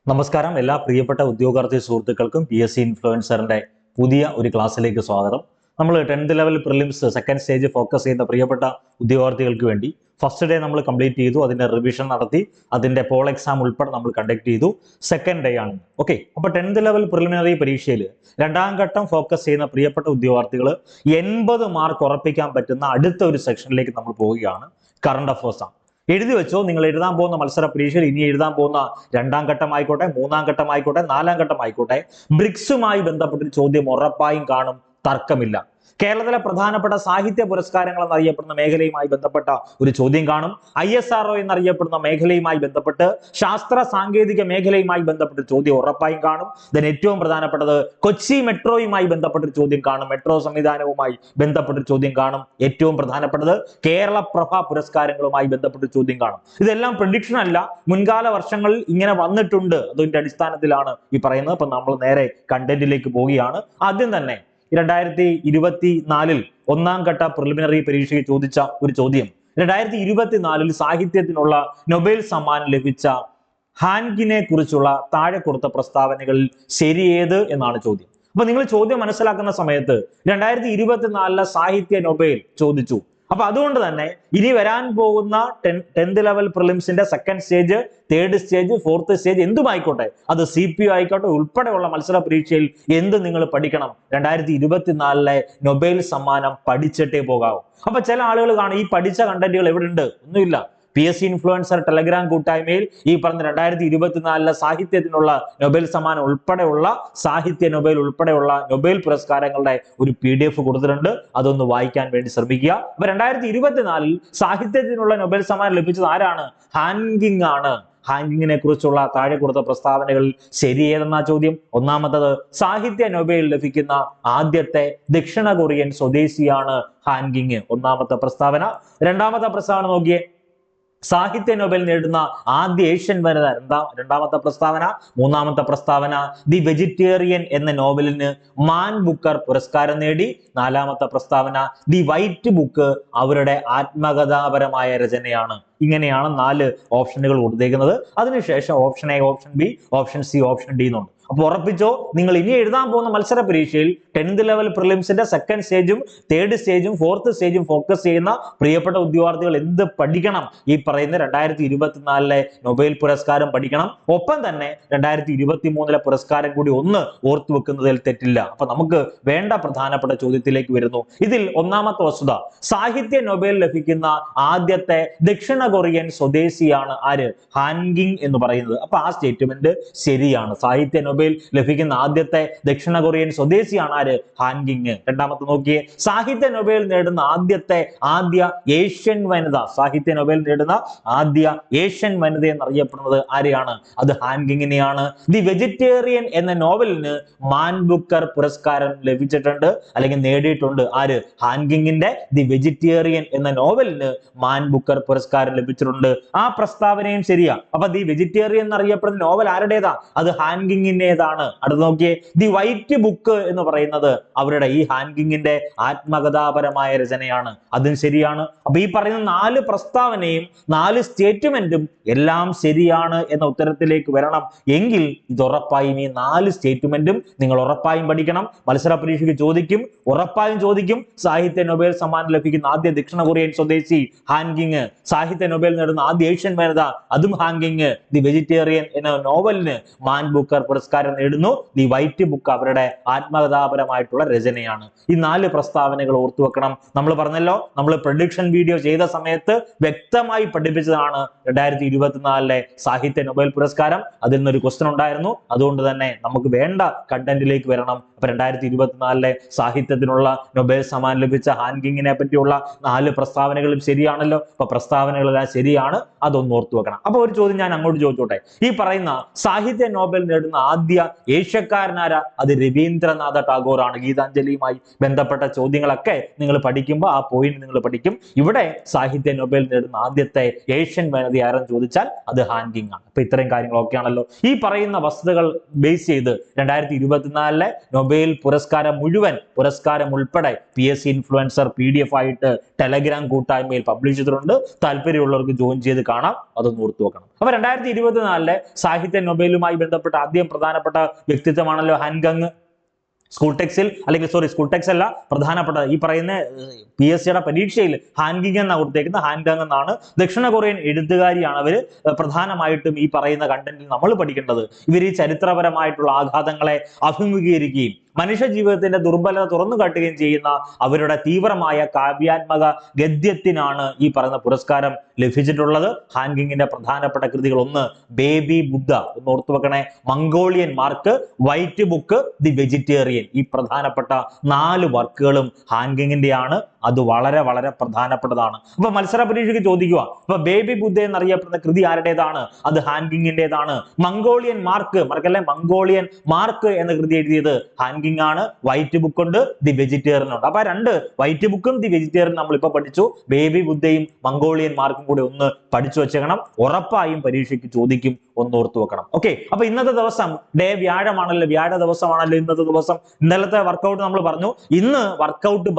നമസ്കാരം. എല്ലാ പ്രിയപ്പെട്ട ഉദ്യോഗാർത്ഥി സുഹൃത്തുക്കൾക്കും PSC ഇൻഫ്ലുവൻസറിന്റെ പുതിയ ഒരു ക്ലാസ്സിലേക്ക് സ്വാഗതം. നമ്മൾ 10th level prelims second stage focus ചെയ്യുന്ന പ്രിയപ്പെട്ട ഉദ്യോഗാർത്ഥികൾക്ക് വേണ്ടി ഫസ്റ്റ് ഡേ നമ്മൾ കംപ്ലീറ്റ് ചെയ്തു, അതിന്റെ റിവിഷൻ നടത്തി, അതിന്റെ പോൾ എക്സാം ഉൾപ്പെടെ നമ്മൾ കണ്ടക്ട് ചെയ്തു. സെക്കൻഡ് ഡേ ആണ്. ഓക്കെ, അപ്പൊ 10th ലെവൽ പ്രിലിമിനറി പരീക്ഷയിൽ രണ്ടാം ഘട്ടം ഫോക്കസ് ചെയ്യുന്ന പ്രിയപ്പെട്ട ഉദ്യോഗാർത്ഥികൾ 80 മാർക്ക് ഉറപ്പിക്കാൻ പറ്റുന്ന അടുത്ത ഒരു സെക്ഷനിലേക്ക് നമ്മൾ പോവുകയാണ്. കറണ്ട് അഫേഴ്സ് ആണ്. എഴുതി വെച്ചോ, നിങ്ങൾ എഴുതാൻ പോകുന്ന മത്സര പരീക്ഷയിൽ ഇനി എഴുതാൻ പോകുന്ന രണ്ടാം ഘട്ടമായിക്കോട്ടെ, മൂന്നാം ഘട്ടമായിക്കോട്ടെ, നാലാം ഘട്ടമായിക്കോട്ടെ, ബ്രിക്സുമായി ബന്ധപ്പെട്ടൊരു ചോദ്യം ഉറപ്പായും കാണും, തർക്കമില്ല. കേരളത്തിലെ പ്രധാനപ്പെട്ട സാഹിത്യ പുരസ്കാരങ്ങൾ എന്നറിയപ്പെടുന്ന മേഖലയുമായി ബന്ധപ്പെട്ട ഒരു ചോദ്യം കാണും. ISRO എന്നറിയപ്പെടുന്ന മേഖലയുമായി ബന്ധപ്പെട്ട് ശാസ്ത്ര സാങ്കേതിക മേഖലയുമായി ബന്ധപ്പെട്ട ചോദ്യം ഉറപ്പായും കാണും. ഇതിന് ഏറ്റവും പ്രധാനപ്പെട്ടത് കൊച്ചി മെട്രോയുമായി ബന്ധപ്പെട്ട ചോദ്യം കാണും. മെട്രോ സംവിധാനവുമായി ബന്ധപ്പെട്ട ചോദ്യം കാണും. ഏറ്റവും പ്രധാനപ്പെട്ടത് കേരള പ്രഭ പുരസ്കാരങ്ങളുമായി ബന്ധപ്പെട്ട ചോദ്യം കാണും. ഇതെല്ലാം പ്രഡിക്ഷൻ അല്ല, മുൻകാല വർഷങ്ങളിൽ ഇങ്ങനെ വന്നിട്ടുണ്ട്. അതിന്റെ അടിസ്ഥാനത്തിലാണ് ഈ പറയുന്നത്. അപ്പൊ നമ്മൾ നേരെ കണ്ടന്റിലേക്ക് പോവുകയാണ്. ആദ്യം തന്നെ 2024 ഒന്നാം ഘട്ട പ്രിലിമിനറി പരീക്ഷയിൽ ചോദിച്ച ഒരു ചോദ്യം, 2024 സാഹിത്യത്തിനുള്ള നൊബേൽ സമ്മാനം ലഭിച്ച ഹാൻഗിനെ കുറിച്ചുള്ള താഴെ കൊടുത്ത പ്രസ്താവനകളിൽ ശരിയേത് എന്നാണ് ചോദ്യം. അപ്പൊ നിങ്ങൾ ചോദ്യം മനസ്സിലാക്കുന്ന സമയത്ത് 2024 സാഹിത്യ നൊബേൽ ചോദിച്ചു. അപ്പൊ അതുകൊണ്ട് തന്നെ ഇനി വരാൻ പോകുന്ന 10th ലെവൽ പ്രിലിംസിന്റെ second stage, third stage, fourth stage എന്തുമായിക്കോട്ടെ, അത് CPO ആയിക്കോട്ടെ, ഉൾപ്പെടെയുള്ള മത്സര പരീക്ഷയിൽ എന്ത് നിങ്ങൾ പഠിക്കണം, 2024 നൊബേൽ സമ്മാനം പഠിച്ചിട്ടേ പോകാവൂ. അപ്പൊ ചില ആളുകൾ കാണും, ഈ പഠിച്ച കണ്ടന്റുകൾ എവിടെ ഉണ്ട്? ഒന്നുമില്ല. PSC ഇൻഫ്ലുവൻസർ ടെലഗ്രാം കൂട്ടായ്മയിൽ ഈ പറഞ്ഞ 2024 സാഹിത്യത്തിനുള്ള നൊബേൽ സമ്മാനം ഉൾപ്പെടെയുള്ള സാഹിത്യ നൊബേൽ ഉൾപ്പെടെയുള്ള നൊബേൽ പുരസ്കാരങ്ങളുടെ ഒരു PDF കൊടുത്തിട്ടുണ്ട്. അതൊന്ന് വായിക്കാൻ വേണ്ടി ശ്രമിക്കുക. അപ്പൊ 2024 സാഹിത്യത്തിനുള്ള നൊബേൽ സമ്മാനം ലഭിച്ചത് ആരാണ്? ഹാൻഗിങ് ആണ്. ഹാൻഗിങ്ങിനെ കുറിച്ചുള്ള താഴെ കൊടുത്ത പ്രസ്താവനകളിൽ ശരിയേതെന്ന ചോദ്യം. ഒന്നാമത്തത്, സാഹിത്യ നൊബേൽ ലഭിക്കുന്ന ആദ്യത്തെ ദക്ഷിണ കൊറിയൻ സ്വദേശിയാണ് ഹാൻഗിങ്. ഒന്നാമത്തെ പ്രസ്താവന. രണ്ടാമത്തെ പ്രസ്താവന നോക്കിയേ, സാഹിത്യ നൊബേൽ നേടുന്ന ആദ്യ ഏഷ്യൻ വനിത. രണ്ടാമത്തെ പ്രസ്താവന. മൂന്നാമത്തെ പ്രസ്താവന, ദി വെജിറ്റേറിയൻ എന്ന നോവലിന് മാൻ ബുക്കർ പുരസ്കാരം നേടി. നാലാമത്തെ പ്രസ്താവന, ദി വൈറ്റ് ബുക്ക് അവരുടെ ആത്മകഥാപരമായ രചനയാണ്. ഇങ്ങനെയാണ് 4 ഓപ്ഷനുകൾ കൊടുത്തേക്കുന്നത്. അതിനുശേഷം option A, option B, option C, option D എന്നുണ്ട്. അപ്പൊ ഉറപ്പിച്ചോ, നിങ്ങൾ ഇനി എഴുതാൻ പോകുന്ന മത്സര പരീക്ഷയിൽ 10th ലെവൽ പ്രിലിംസിന്റെ സെക്കൻഡ് സ്റ്റേജും തേർഡ് സ്റ്റേജും ഫോർത്ത് സ്റ്റേജും ഫോക്കസ് ചെയ്യുന്ന പ്രിയപ്പെട്ട ഉദ്യോഗാർത്ഥികൾ എന്ത് പഠിക്കണം? ഈ പറയുന്ന 2024 നൊബേൽ പുരസ്കാരം പഠിക്കണം. ഒപ്പം തന്നെ 2023 പുരസ്കാരം കൂടി ഒന്ന് ഓർത്തു വെക്കുന്നതിൽ തെറ്റില്ല. അപ്പൊ നമുക്ക് വേണ്ട പ്രധാനപ്പെട്ട ചോദ്യത്തിലേക്ക് വരുന്നു. ഇതിൽ ഒന്നാമത്തെ വസ്തുത, സാഹിത്യ നൊബേൽ ലഭിക്കുന്ന ആദ്യത്തെ ദക്ഷിണ കൊറിയൻ സ്വദേശിയാണ് ആര്? ഹാൻഗിങ് എന്ന് പറയുന്നത്. അപ്പൊ ആ സ്റ്റേറ്റ്മെന്റ് ശരിയാണ്. സാഹിത്യ നൊബേൽ ലഭിക്കുന്ന ആദ്യത്തെ ദക്ഷിണ കൊറിയൻ സ്വദേശിയാണ് ആര്? ഹാൻഗിങ്. രണ്ടാമത്തെ നോക്കിയേ, സാഹിത്യ നൊബേൽ നേടുന്ന ആദ്യ ഏഷ്യൻ വനിത. സാഹിത്യ നൊബേൽ നേടുന്ന ആദ്യ ഏഷ്യൻ വനിത എന്നറിയപ്പെടുന്നത് ആരെയാണ്? അത് ഹാൻഗിങ്ങിനെയാണ്. ദി വെജിറ്റേറിയൻ എന്ന നോവലിന് മാൻ ബുക്കർ പുരസ്കാരം ലഭിച്ചിട്ടുണ്ട്, അല്ലെങ്കിൽ നേടിയിട്ടുണ്ട്. ആര്? ഹാൻഗിങ്ങിന്റെ ദി വെജിറ്റേറിയൻ എന്ന നോവലിന് മാൻ ബുക്കർ പുരസ്കാരം ലഭിച്ചിട്ടുണ്ട്. ആ പ്രസ്താവനയും ശരിയാ. അപ്പൊ ദി വെജിറ്റേറിയൻ എന്നറിയപ്പെടുന്ന നോവൽ ആരുടേതാ? അത് ഹാൻഗിങ്ങിന്റേതാണ്. അടുത്ത് നോക്കിയേ, ദി വൈറ്റ് ബുക്ക് എന്ന് പറയുന്നത് അവരുടെ ഈ ഹാൻഗിങ്ങിന്റെ ആത്മകഥാപരമായ രചനയാണ്. അതും ശരിയാണ്. അപ്പൊ ഈ പറയുന്ന 4 പ്രസ്താവനയും 4 സ്റ്റേറ്റ്മെന്റും എല്ലാം ശരിയാണ് എന്ന ഉത്തരത്തിലേക്ക് വരണം. എങ്കിൽ ഇത് ഉറപ്പായും ഈ 4 സ്റ്റേറ്റ്മെന്റും നിങ്ങൾ ഉറപ്പായും പഠിക്കണം. മത്സര പരീക്ഷയ്ക്ക് ചോദിക്കും, ഉറപ്പായും ചോദിക്കും. സാഹിത്യ നൊബേൽ സമ്മാനം ലഭിക്കുന്ന ആദ്യ ദക്ഷിണ കൊറിയൻ സ്വദേശി ഹാൻഗിങ്. സാഹിത്യ നൊബേൽ നേടുന്ന ആദ്യ ഏഷ്യൻ വനിത, അതും ഹാൻഗിങ്. ദി വെജിറ്റേറിയൻ എന്ന നോവലിന് മാൻ ബുക്കർ പുരസ്കാരം നേടുന്നു. ദി വൈറ്റ് ബുക്ക് അവരുടെ ആത്മകഥാപരമായിട്ടുള്ള രചനയാണ്. ഈ 4 പ്രസ്താവനകൾ ഓർത്തു വെക്കണം. നമ്മൾ പറഞ്ഞല്ലോ, നമ്മൾ പ്രഡിക്ഷൻ വീഡിയോ ചെയ്ത സമയത്ത് വ്യക്തമായി പഠിപ്പിച്ചതാണ് 2024 സാഹിത്യ നൊബേൽ പുരസ്കാരം. അതിൽ നിന്നൊരു ക്വസ്റ്റ്യൻ ഉണ്ടായിരുന്നു. അതുകൊണ്ട് തന്നെ നമുക്ക് വേണ്ട കണ്ടന്റിലേക്ക് വരണം. അപ്പൊ 2024 സാഹിത്യത്തിനുള്ള നൊബേൽ സമ്മാനം ലഭിച്ച ഹാൻഗിങ്ങിനെ പറ്റിയുള്ള 4 പ്രസ്താവനകളും ശരിയാണല്ലോ. അപ്പൊ പ്രസ്താവനകളെല്ലാം ശരിയാണ്, അതൊന്ന് ഓർത്തു വെക്കണം. അപ്പൊ ഒരു ചോദ്യം ഞാൻ അങ്ങോട്ട് ചോദിച്ചോട്ടെ, ഈ പറയുന്ന സാഹിത്യ നൊബേൽ നേടുന്ന ആദ്യ ആദ്യ ഏഷ്യക്കാരനാരാ? അത് രവീന്ദ്രനാഥ ടാഗോർ ആണ്. ഗീതാഞ്ജലിയുമായി ബന്ധപ്പെട്ട ചോദ്യങ്ങളൊക്കെ നിങ്ങൾ പഠിക്കുമ്പോൾ ആ പോയിന്റ് നിങ്ങൾ പഠിക്കും. ഇവിടെ സാഹിത്യ നൊബേൽ നേടുന്ന ആദ്യത്തെ ഏഷ്യൻ വനിത ആരെന്ന് ചോദിച്ചാൽ അത് ഹാൻഗിങ് ആണ്. അപ്പൊ ഇത്രയും കാര്യങ്ങളൊക്കെ ആണല്ലോ. ഈ പറയുന്ന വസ്തുതകൾ ബേസ് ചെയ്ത് 2024 നൊബേൽ പുരസ്കാരം ഉൾപ്പെടെ PSC ഇൻഫ്ലുവൻസർ PDF ആയിട്ട് ടെലഗ്രാം കൂട്ടായ്മയിൽ പബ്ലിഷ് ചെയ്തിട്ടുണ്ട്. താല്പര്യമുള്ളവർക്ക് ജോയിൻ ചെയ്ത് കാണാം, അതൊന്ന് ഓർത്തു വെക്കണം. അപ്പൊ 2024 സാഹിത്യ നൊബേലുമായി ബന്ധപ്പെട്ട ആദ്യം പ്രധാനപ്പെട്ട വ്യക്തിത്വമാണല്ലോ ഹാൻഗങ്. സ്കൂൾ ടെക്സ് അല്ല, പ്രധാനപ്പെട്ട ഈ പറയുന്ന PSCയുടെ പരീക്ഷയിൽ ഹാൻഗിങ് എന്നാണ് കൊടുത്തേക്കുന്നത്. ഹാൻഗങ് എന്നാണ്. ദക്ഷിണ കൊറിയൻ എഴുത്തുകാരിയാണ് അവര്. പ്രധാനമായിട്ടും ഈ പറയുന്ന കണ്ടന്റിൽ നമ്മൾ പഠിക്കേണ്ടത് ഇവർ ഈ ചരിത്രപരമായിട്ടുള്ള ആഘാതങ്ങളെ അഭിമുഖീകരിക്കുകയും മനുഷ്യ ജീവിതത്തിന്റെ ദുർബലത തുറന്നു കാട്ടുകയും ചെയ്യുന്ന അവരുടെ തീവ്രമായ കാവ്യാത്മക ഗദ്യത്തിനാണ് ഈ പറയുന്ന പുരസ്കാരം ലഭിച്ചിട്ടുള്ളത്. ഹാൻഗിങ്ങിന്റെ പ്രധാനപ്പെട്ട കൃതികൾ: ഒന്ന് ബേബി ബുദ്ധ, ഒന്ന് ഓർത്തു വെക്കണേ, Mongolian mark, white book, the vegetarian. ഈ പ്രധാനപ്പെട്ട 4 വർക്കുകളും ഹാൻഗിങ്ങിന്റെയാണ്. അത് വളരെ വളരെ പ്രധാനപ്പെട്ടതാണ്. അപ്പൊ മത്സര പരീക്ഷയ്ക്ക് ചോദിക്കുക, അപ്പൊ ബേബി ബുദ്ധ എന്നറിയപ്പെടുന്ന കൃതി ആരുടേതാണ്? അത് ഹാൻഗിങ്ങിന്റേതാണ്. മംഗോളിയൻ മാർക്ക് എന്ന കൃതി എഴുതിയത് ഹാൻഗിങ് ആണ്. വൈറ്റ് ബുക്ക് ഉണ്ട്, ദി വെജിറ്റേറിയൻ ഉണ്ട്. അപ്പൊ 2 വൈറ്റ് ബുക്കും ദി വെജിറ്റേറിയൻ നമ്മൾ ഇപ്പൊ പഠിച്ചു. ബേബി ബുദ്ധയും മംഗോളിയൻ മാർക്കും കൂടി ഒന്ന് പഠിച്ചു വെച്ചേക്കണം. ഉറപ്പായും പരീക്ഷയ്ക്ക് ചോദിക്കും, ഒന്ന് ഓർത്തു വെക്കണം. ഓക്കെ, അപ്പൊ ഇന്നത്തെ ദിവസം വ്യാഴ ദിവസമാണല്ലോ ഇന്നത്തെ ദിവസം. ഇന്നലത്തെ വർക്കൗട്ട് നമ്മൾ പറഞ്ഞു. ഇന്ന് വർക്കൗട്ട്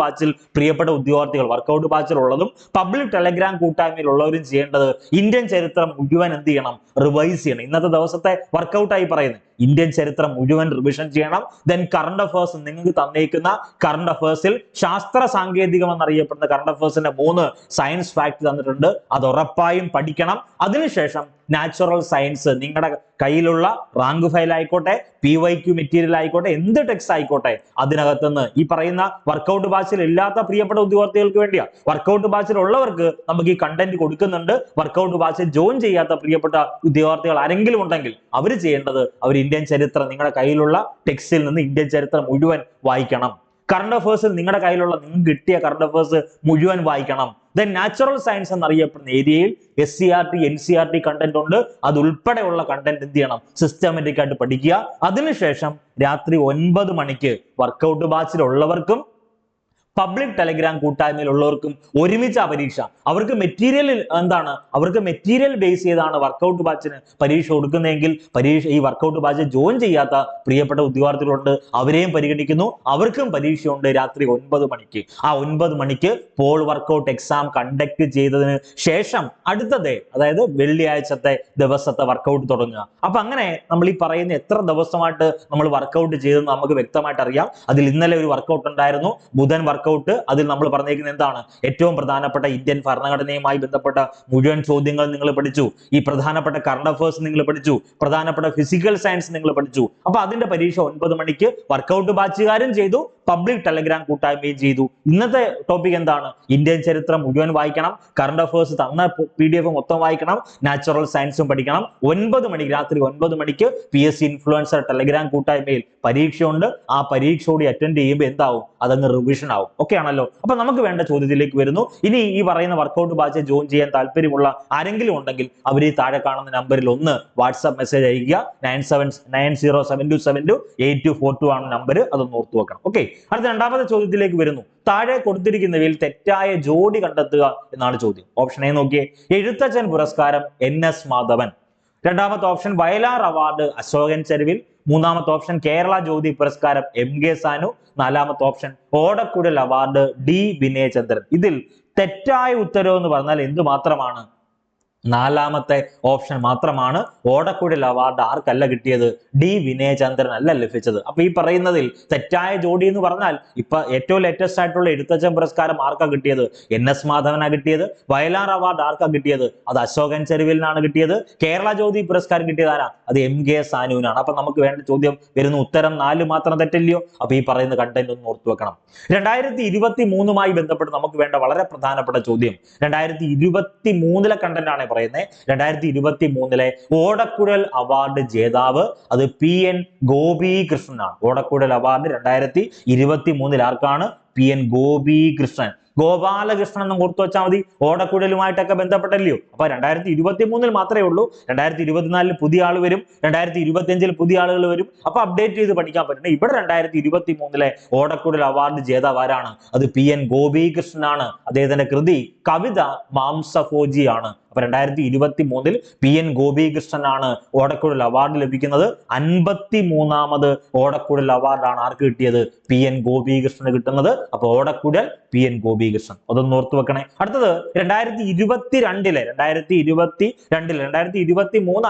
ബാച്ചിൽ പ്രിയപ്പെട്ട ഉദ്യോഗാർത്ഥികൾ, വർക്കൗട്ട് ബാച്ചിൽ ഉള്ളതും പബ്ലിക് ടെലഗ്രാം കൂട്ടായ്മയിൽ ഉള്ളവരും ചെയ്യേണ്ടത് ഇന്ത്യൻ ചരിത്രം മുഴുവൻ എന്ത് ചെയ്യണം? റിവൈസ് ചെയ്യണം. ഇന്നത്തെ ദിവസത്തെ വർക്കൗട്ടായി പറയുന്നത് ഇന്ത്യൻ ചരിത്രം മുഴുവൻ റിവിഷൻ ചെയ്യണം. ദെൻ കറണ്ട് അഫേഴ്സ്, നിങ്ങൾക്ക് തന്നേക്കുന്ന കറണ്ട് അഫേഴ്സിൽ ശാസ്ത്ര സാങ്കേതികം എന്നറിയപ്പെടുന്ന കറണ്ട് അഫേഴ്സിന്റെ 3 സയൻസ് ഫാക്ട് തന്നിട്ടുണ്ട്. അത് ഉറപ്പായും പഠിക്കണം. അതിനുശേഷം നാച്ചുറൽ സയൻസ്, നിങ്ങളുടെ കയ്യിലുള്ള റാങ്ക് ഫയൽ ആയിക്കോട്ടെ, PYQ മെറ്റീരിയൽ ആയിക്കോട്ടെ, എന്ത് ടെക്സ്റ്റ് ആയിക്കോട്ടെ, അതിനകത്തുനിന്ന് ഈ പറയുന്ന വർക്കൗട്ട് ബാച്ചിൽ ഇല്ലാത്ത പ്രിയപ്പെട്ട ഉദ്യോഗാർത്ഥികൾക്ക് വേണ്ടിയാ. വർക്കൗട്ട് ബാച്ചിൽ ഉള്ളവർക്ക് നമുക്ക് ഈ കണ്ടന്റ് കൊടുക്കുന്നുണ്ട്. വർക്കൗട്ട് ബാച്ചിൽ ജോയിൻ ചെയ്യാത്ത പ്രിയപ്പെട്ട ഉദ്യോഗാർത്ഥികൾ ആരെങ്കിലും ഉണ്ടെങ്കിൽ അവർ ചെയ്യേണ്ടത്, അവർ ഇന്ത്യൻ ചരിത്രം, നിങ്ങളുടെ കയ്യിലുള്ള ടെക്സ്റ്റിൽ നിന്ന് ഇന്ത്യൻ ചരിത്രം മുഴുവൻ വായിക്കണം. കറണ്ട് അഫേഴ്സിൽ നിങ്ങൾക്ക് കിട്ടിയ കറണ്ട് അഫേഴ്സ് മുഴുവൻ വായിക്കണം. ദെൻ നാച്ചുറൽ സയൻസ് എന്നറിയപ്പെടുന്ന ഏരിയയിൽ SCERT NCERT കണ്ടന്റ് ഉണ്ട്. അത് ഉൾപ്പെടെയുള്ള കണ്ടന്റ് എന്ത് ചെയ്യണം? സിസ്റ്റമാറ്റിക് ആയിട്ട് പഠിക്കുക. അതിനുശേഷം രാത്രി 9 മണിക്ക് വർക്കൗട്ട് ബാച്ചിലുള്ളവർക്കും പബ്ലിക് ടെലഗ്രാം കൂട്ടായ്മയിലുള്ളവർക്കും ഒരുമിച്ച് ആ പരീക്ഷ. അവർക്ക് മെറ്റീരിയൽ ബേസ് ചെയ്താണ് വർക്കൗട്ട് ബാച്ചിന് പരീക്ഷ കൊടുക്കുന്നതെങ്കിൽ ഈ വർക്കൗട്ട് ബാച്ച് ജോയിൻ ചെയ്യാത്ത പ്രിയപ്പെട്ട ഉദ്യോഗാർത്ഥികളുണ്ട്, അവരെയും പരിഗണിക്കുന്നു. അവർക്കും പരീക്ഷയുണ്ട് രാത്രി 9 മണിക്ക്. ആ 9 മണിക്ക് പോൾ വർക്കൗട്ട് എക്സാം കണ്ടക്ട് ചെയ്തതിന് ശേഷം അതായത് വെള്ളിയാഴ്ചത്തെ ദിവസത്തെ വർക്കൗട്ട് തുടങ്ങുക. അപ്പൊ അങ്ങനെ നമ്മൾ ഈ പറയുന്ന എത്ര ദിവസമായിട്ട് നമ്മൾ വർക്കൗട്ട് ചെയ്തെന്ന് നമുക്ക് വ്യക്തമായിട്ട് അറിയാം. അതിൽ ഇന്നലെ ഒരു വർക്കൗട്ട് ഉണ്ടായിരുന്നു, ബുധൻ വർക്കൗട്ട്. അതിൽ നമ്മൾ പറഞ്ഞേക്കുന്നത് എന്താണ്? ഏറ്റവും പ്രധാനപ്പെട്ട ഇന്ത്യൻ ഭരണഘടനയുമായി ബന്ധപ്പെട്ട മുഴുവൻ ചോദ്യങ്ങൾ നിങ്ങൾ പഠിച്ചു. ഈ പ്രധാനപ്പെട്ട കറണ്ട് അഫേഴ്സ് നിങ്ങൾ പഠിച്ചു. പ്രധാനപ്പെട്ട ഫിസിക്കൽ സയൻസ് നിങ്ങൾ പഠിച്ചു. അപ്പൊ അതിന്റെ പരീക്ഷ 9 മണിക്ക് വർക്കൗട്ട് ബാച്ചുകാരും ചെയ്തു, പബ്ലിക് ടെലഗ്രാം കൂട്ടായ്മയും ചെയ്തു. ഇന്നത്തെ ടോപ്പിക് എന്താണ്? ഇന്ത്യൻ ചരിത്രം മുഴുവൻ വായിക്കണം, കറണ്ട് അഫേഴ്സ് തന്ന PDF മൊത്തം വായിക്കണം, നാച്ചുറൽ സയൻസും പഠിക്കണം. 9 മണിക്ക്, രാത്രി 9 മണിക്ക് PSC ഇൻഫ്ലുവൻസർ ടെലഗ്രാം കൂട്ടായ്മയിൽ പരീക്ഷയുണ്ട്. ആ പരീക്ഷ കൂടി അറ്റൻഡ് ചെയ്യുമ്പോൾ എന്താവും? അതങ്ങ് റിവിഷൻ ആവും. ഓക്കെ ആണല്ലോ. അപ്പൊ നമുക്ക് വേണ്ട ചോദ്യത്തിലേക്ക് വരുന്നു. ഇനി ഈ പറയുന്ന വർക്കൗട്ട് ബാച്ച് ജോയിൻ ചെയ്യാൻ താല്പര്യമുള്ള ആരെങ്കിലും ഉണ്ടെങ്കിൽ അവർ ഈ താഴെ കാണുന്ന നമ്പറിൽ ഒന്ന് വാട്സ്ആപ്പ് മെസ്സേജ് അയക്കുക. 979072728242 ആണ് നമ്പർ. അതൊന്ന് ഓർത്തു വെക്കണം. ഓക്കെ, അടുത്ത രണ്ടാമത്തെ ചോദ്യത്തിലേക്ക് വരുന്നു. താഴെ കൊടുത്തിരിക്കുന്നവയിൽ തെറ്റായ ജോഡി കണ്ടെത്തുക എന്നാണ് ചോദ്യം. ഓപ്ഷൻ എ നോക്കിയേ, എഴുത്തച്ഛൻ പുരസ്കാരം NS മാധവൻ. രണ്ടാമത്തെ ഓപ്ഷൻ വയലാർ അവാർഡ് അശോകൻ ചെരുവിൽ. മൂന്നാമത്തെ ഓപ്ഷൻ കേരള ജ്യോതി പുരസ്കാരം MK സാനു. നാലാമത്തെ ഓപ്ഷൻ ഓടക്കുഴൽ അവാർഡ് D വിനയചന്ദ്രൻ. ഇതിൽ തെറ്റായ ഉത്തരവ് എന്ന് പറഞ്ഞാൽ എന്ത് മാത്രമാണ്? നാലാമത്തെ ഓപ്ഷൻ മാത്രമാണ്. ഓടക്കുഴൽ അവാർഡ് ആർക്കല്ല കിട്ടിയത്? D വിനയചന്ദ്രൻ അല്ല ലഭിച്ചത്. അപ്പൊ ഈ പറയുന്നതിൽ തെറ്റായ ജോഡി എന്ന് പറഞ്ഞാൽ ഇപ്പൊ ഏറ്റവും ലേറ്റസ്റ്റ് ആയിട്ടുള്ള എഴുത്തച്ഛൻ പുരസ്കാരം ആർക്കാ കിട്ടിയത്? NS മാധവനാ കിട്ടിയത്. വയലാർ അവാർഡ് ആർക്കാ കിട്ടിയത്? അത് അശോകൻ ചെരുവിലിനാണ് കിട്ടിയത്. കേരള ജ്യോതി പുരസ്കാരം കിട്ടിയത് ആരാ? അത് MK സാനുവിനാണ്. അപ്പൊ നമുക്ക് വേണ്ട ചോദ്യം വരുന്നു, ഉത്തരം 4 മാത്രം തെറ്റല്ലയോ? അപ്പൊ ഈ പറയുന്ന കണ്ടന്റ് ഒന്ന് ഓർത്തു വെക്കണം. 2023 ബന്ധപ്പെട്ട് നമുക്ക് വേണ്ട വളരെ പ്രധാനപ്പെട്ട ചോദ്യം 2023 കണ്ടന്റ് ആണ് പറയുന്നത്. 2023 ഓടക്കുഴൽ അവാർഡ് ജേതാവ് അത് PN ഗോപികൃഷ്ണനാണ്. ഓടക്കുഴൽ അവാർഡ് 2023 ആർക്കാണ്? PN ഗോപികൃഷ്ണൻ. ഗോപാലകൃഷ്ണൻ എന്ന് ഓർത്തു വെച്ചാൽ മതി. ഓടക്കുഴലുമായിട്ടൊക്കെ ബന്ധപ്പെട്ടല്ലയോ. അപ്പൊ 2023 മാത്രമേ ഉള്ളൂ. 2024 പുതിയ ആൾ വരും, 2025 പുതിയ ആളുകൾ വരും. അപ്പൊ അപ്ഡേറ്റ് ചെയ്ത് പഠിക്കാൻ പറ്റണം. ഇവിടെ 2023 ഓടക്കുഴൽ അവാർഡ് ജേതാവ് ആരാണ്? അത് PN ഗോപികൃഷ്ണനാണ്. അദ്ദേഹത്തിന്റെ കൃതി കവിത മാംസഭോജിയാണ്. അപ്പൊ 2023 PN ഗോപികൃഷ്ണനാണ് ഓടക്കുഴൽ അവാർഡ് ലഭിക്കുന്നത്. 53ാമത് ഓടക്കുഴൽ അവാർഡാണ് ആർക്ക് കിട്ടിയത്? PN ഗോപികൃഷ്ണന് കിട്ടുന്നത്. അപ്പൊ ഓടക്കുഴൽ PN ഗോപികൃഷ്ണൻ, അതൊന്ന് ഓർത്തു വെക്കണേ. അടുത്തത് 2022 2023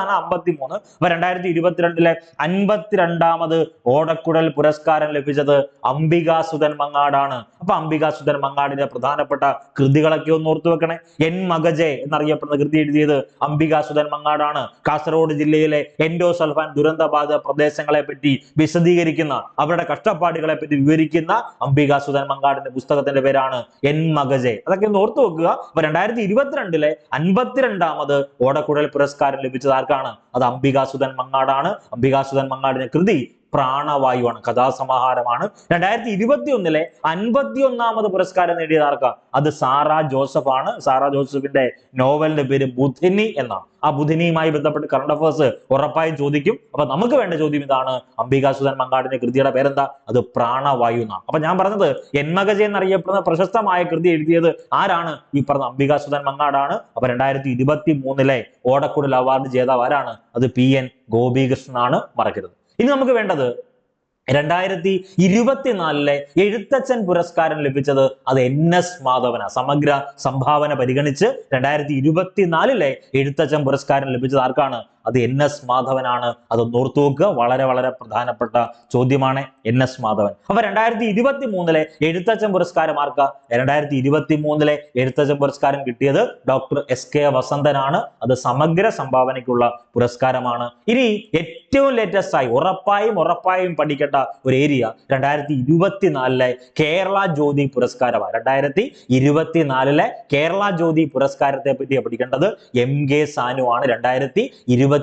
ആണ് 53. അപ്പൊ 2022 52ാമത് ഓടക്കുഴൽ പുരസ്കാരം ലഭിച്ചത് അംബികാസുധൻ മങ്ങാടാണ്. അപ്പൊ അംബികാസുധൻ മങ്ങാടിന്റെ പ്രധാനപ്പെട്ട കൃതികളൊക്കെ ഒന്ന് ഓർത്തു വെക്കണേ. എൻ മഗജെ എന്നറിയപ്പെടുന്ന കൃതി എഴുതിയത് അംബികാസുധൻ മങ്ങാടാണ്. കാസർഗോഡ് ജില്ലയിലെ എൻഡോസൾഫാൻ ദുരന്തബാധിത പ്രദേശങ്ങളെ പറ്റി വിശദീകരിക്കുന്ന, അവരുടെ കഷ്ടപ്പാടുകളെ പറ്റി വിവരിക്കുന്ന അംബികാസുധൻ മങ്ങാടിന്റെ പുസ്തകത്തിന്റെ പേരാണ് എൻ മഗജെ. അതൊക്കെ ഒന്ന് ഓർത്തു വെക്കുക. അപ്പൊ 2022 52ാമത് ഓടക്കുഴൽ പുരസ്കാരം ലഭിച്ചത് ആർക്കാണ്? അത് അംബികാസുധൻ മങ്ങാടാണ്. അംബികാസുധൻ മങ്ങാടിന്റെ കൃതി പ്രാണവായുവാണ്, കഥാസമാഹാരമാണ്. 2021 51ാമത് പുരസ്കാരം നേടിയത് ആർക്കാ? അത് സാറാ ജോസഫ് ആണ്. സാറാ ജോസഫിന്റെ നോവലിന്റെ പേര് ബുധിനി എന്നാണ്. ആ ബുധിനിയുമായി ബന്ധപ്പെട്ട് കറണ്ട് അഫയേഴ്സ് ഉറപ്പായും ചോദിക്കും. അപ്പൊ നമുക്ക് വേണ്ട ചോദ്യം ഇതാണ്, അംബികാസുധൻ മങ്ങാടിന്റെ കൃതിയുടെ പേരെന്താ? അത് പ്രാണവായു എന്നാണ്. അപ്പൊ ഞാൻ പറഞ്ഞത് എന്മകജ എന്നറിയപ്പെടുന്ന പ്രശസ്തമായ കൃതി എഴുതിയത് ആരാണ്? ഈ പറഞ്ഞ അംബികാസുധൻ മങ്ങാടാണ്. അപ്പൊ 2023 ഓടക്കുഴൽ അവാർഡ് ജേതാവ് ആരാണ്? അത് PN ഗോപികൃഷ്ണനാണ്, മറക്കരുത്. ഇനി നമുക്ക് വേണ്ടത് 2024 എഴുത്തച്ഛൻ പുരസ്കാരം ലഭിച്ചത് അത് NS മാധവന. സമഗ്ര സംഭാവന പരിഗണിച്ച് 2024 എഴുത്തച്ഛൻ പുരസ്കാരം ലഭിച്ചത് ആർക്കാണ്? അത് NS മാധവനാണ്. അത് ഓർത്തു വെക്കുക, വളരെ വളരെ പ്രധാനപ്പെട്ട ചോദ്യമാണ് NS മാധവൻ. അപ്പൊ 2023 എഴുത്തച്ഛൻ പുരസ്കാരം ആർക്കാ? 2023 എഴുത്തച്ഛൻ പുരസ്കാരം കിട്ടിയത് ഡോക്ടർ SK വസന്തനാണ്. അത് സമഗ്ര സംഭാവനയ്ക്കുള്ള പുരസ്കാരമാണ്. ഇനി ഏറ്റവും ലേറ്റസ്റ്റ് ആയി ഉറപ്പായും പഠിക്കേണ്ട ഒരു ഏരിയ 2024 കേരള ജ്യോതി പുരസ്കാരമാണ്. 2024 കേരള ജ്യോതി പുരസ്കാരത്തെ പറ്റി പഠിക്കേണ്ടത് MK സാനു ആണ്. 2024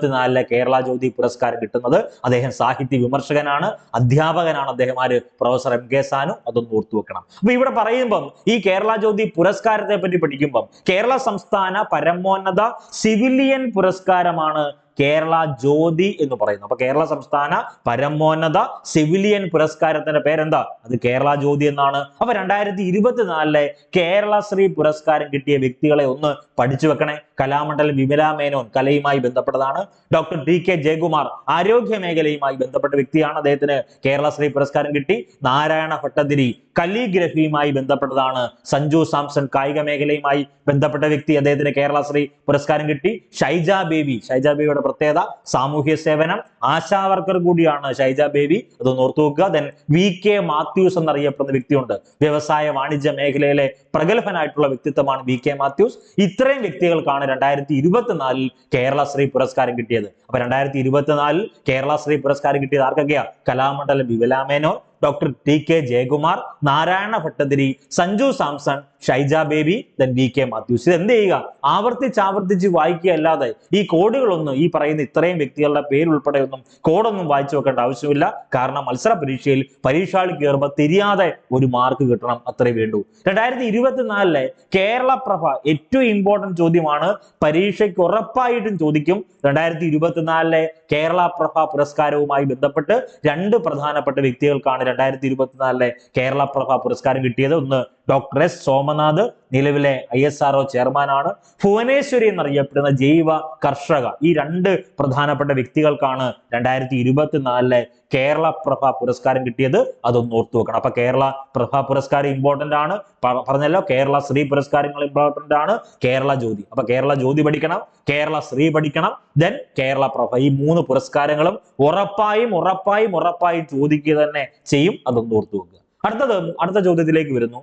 കേരള ജ്യോതി പുരസ്കാരം കിട്ടുന്നത്. അദ്ദേഹം സാഹിത്യ വിമർശകനാണ്, അധ്യാപകനാണ്. അദ്ദേഹം ആര്? Professor MK Sanu. അതൊന്ന് ഓർത്തു വെക്കണം. അപ്പൊ ഇവിടെ പറയുമ്പം ഈ കേരള ജ്യോതി പുരസ്കാരത്തെ പറ്റി പഠിക്കുമ്പം കേരള സംസ്ഥാന പരമോന്നത സിവിലിയൻ പുരസ്കാരമാണ് കേരള ജ്യോതി എന്ന് പറയുന്നു. അപ്പൊ കേരള സംസ്ഥാന പരമോന്നത സിവിലിയൻ പുരസ്കാരത്തിന്റെ പേരെന്താ? അത് കേരള ജ്യോതി എന്നാണ്. അപ്പൊ 2024 കേരള ശ്രീ പുരസ്കാരം കിട്ടിയ വ്യക്തികളെ ഒന്ന് പഠിച്ചു വെക്കണേ. കലാമണ്ഡലം വിമല മേനോൻ കലയുമായി ബന്ധപ്പെട്ടതാണ്. ഡോക്ടർ DK ജയകുമാർ ആരോഗ്യ മേഖലയുമായി ബന്ധപ്പെട്ട വ്യക്തിയാണ്, അദ്ദേഹത്തിന് കേരള ശ്രീ പുരസ്കാരം കിട്ടി. നാരായണ ഭട്ടതിരി കലിഗ്രഫിയുമായി ബന്ധപ്പെട്ടതാണ്. സഞ്ജു സാംസൺ കായിക മേഖലയുമായി ബന്ധപ്പെട്ട വ്യക്തി, അദ്ദേഹത്തിന് കേരള ശ്രീ പുരസ്കാരം കിട്ടി. ഷൈജ ബേബിയുടെ പ്രത്യേകത സാമൂഹ്യ സേവനം, ആശാ വർക്കർ കൂടിയാണ് ഷൈജ ബേബി. അതൊന്ന് ഓർത്തു വെക്കുക. ദെൻ VK മാത്യൂസ് എന്നറിയപ്പെടുന്ന വ്യക്തിയുണ്ട്. വ്യവസായ വാണിജ്യ മേഖലയിലെ പ്രഗത്ഭനായിട്ടുള്ള വ്യക്തിത്വമാണ് VK മാത്യൂസ്. ഇത്രയും വ്യക്തികൾക്കാണ് 2024 കേരള ശ്രീ പുരസ്കാരം കിട്ടിയത്. അപ്പൊ 2024 കേരള ശ്രീ പുരസ്കാരം കിട്ടിയത് ആർക്കൊക്കെയാ? Kalamandalam Vimala Menon, doctor DK Jayakumar, Narayana Bhattathiri, Sanju Samson, Shaija Baby, then VK Mathews. ഇത് എന്ത് ചെയ്യുക? ആവർത്തിച്ച് വായിക്കുക. അല്ലാതെ ഈ കോഡുകളൊന്നും, ഈ പറയുന്ന ഇത്രയും വ്യക്തികളുടെ പേരുൾപ്പെടെ ഒന്നും കോഡൊന്നും വായിച്ചു വെക്കേണ്ട ആവശ്യമില്ല. കാരണം മത്സര പരീക്ഷയിൽ പരീക്ഷാളി കയറുമ്പോൾ തിരിയാതെ ഒരു മാർക്ക് കിട്ടണം, അത്രേ വേണ്ടൂ. 2024 കേരള പ്രഭ ഏറ്റവും ഇമ്പോർട്ടന്റ് ചോദ്യമാണ്, പരീക്ഷയ്ക്ക് ഉറപ്പായിട്ടും ചോദിക്കും. 2024 കേരള പ്രഭ പുരസ്കാരവുമായി ബന്ധപ്പെട്ട് രണ്ട് പ്രധാനപ്പെട്ട വ്യക്തികൾക്കാണ് 2024 കേരള പ്രഭ പുരസ്കാരം കിട്ടിയത്. ഒന്ന് ഡോക്ടർ S സോമനാഥ്, നിലവിലെ ISRO ചെയർമാനാണ്. ഭുവനേശ്വരി എന്നറിയപ്പെടുന്ന ജൈവ കർഷക. ഈ രണ്ട് പ്രധാനപ്പെട്ട വ്യക്തികൾക്കാണ് 2024 കേരള പ്രഭ പുരസ്കാരം കിട്ടിയത്. അതൊന്ന് ഓർത്തു വെക്കണം. അപ്പൊ കേരള പ്രഭ പുരസ്കാരം ഇമ്പോർട്ടന്റ് ആണ്, പറഞ്ഞല്ലോ. കേരള ശ്രീ പുരസ്കാരങ്ങൾ ഇമ്പോർട്ടന്റ് ആണ്, കേരള ജ്യോതി. അപ്പൊ കേരള ജ്യോതി പഠിക്കണം, കേരള ശ്രീ പഠിക്കണം, ദെൻ കേരള പ്രഭ. ഈ മൂന്ന് പുരസ്കാരങ്ങളും ഉറപ്പായും ചോദിക്കുക തന്നെ ചെയ്യും. അതൊന്ന് ഓർത്തു വെക്കുക. അടുത്ത ചോദ്യത്തിലേക്ക് വരുന്നു.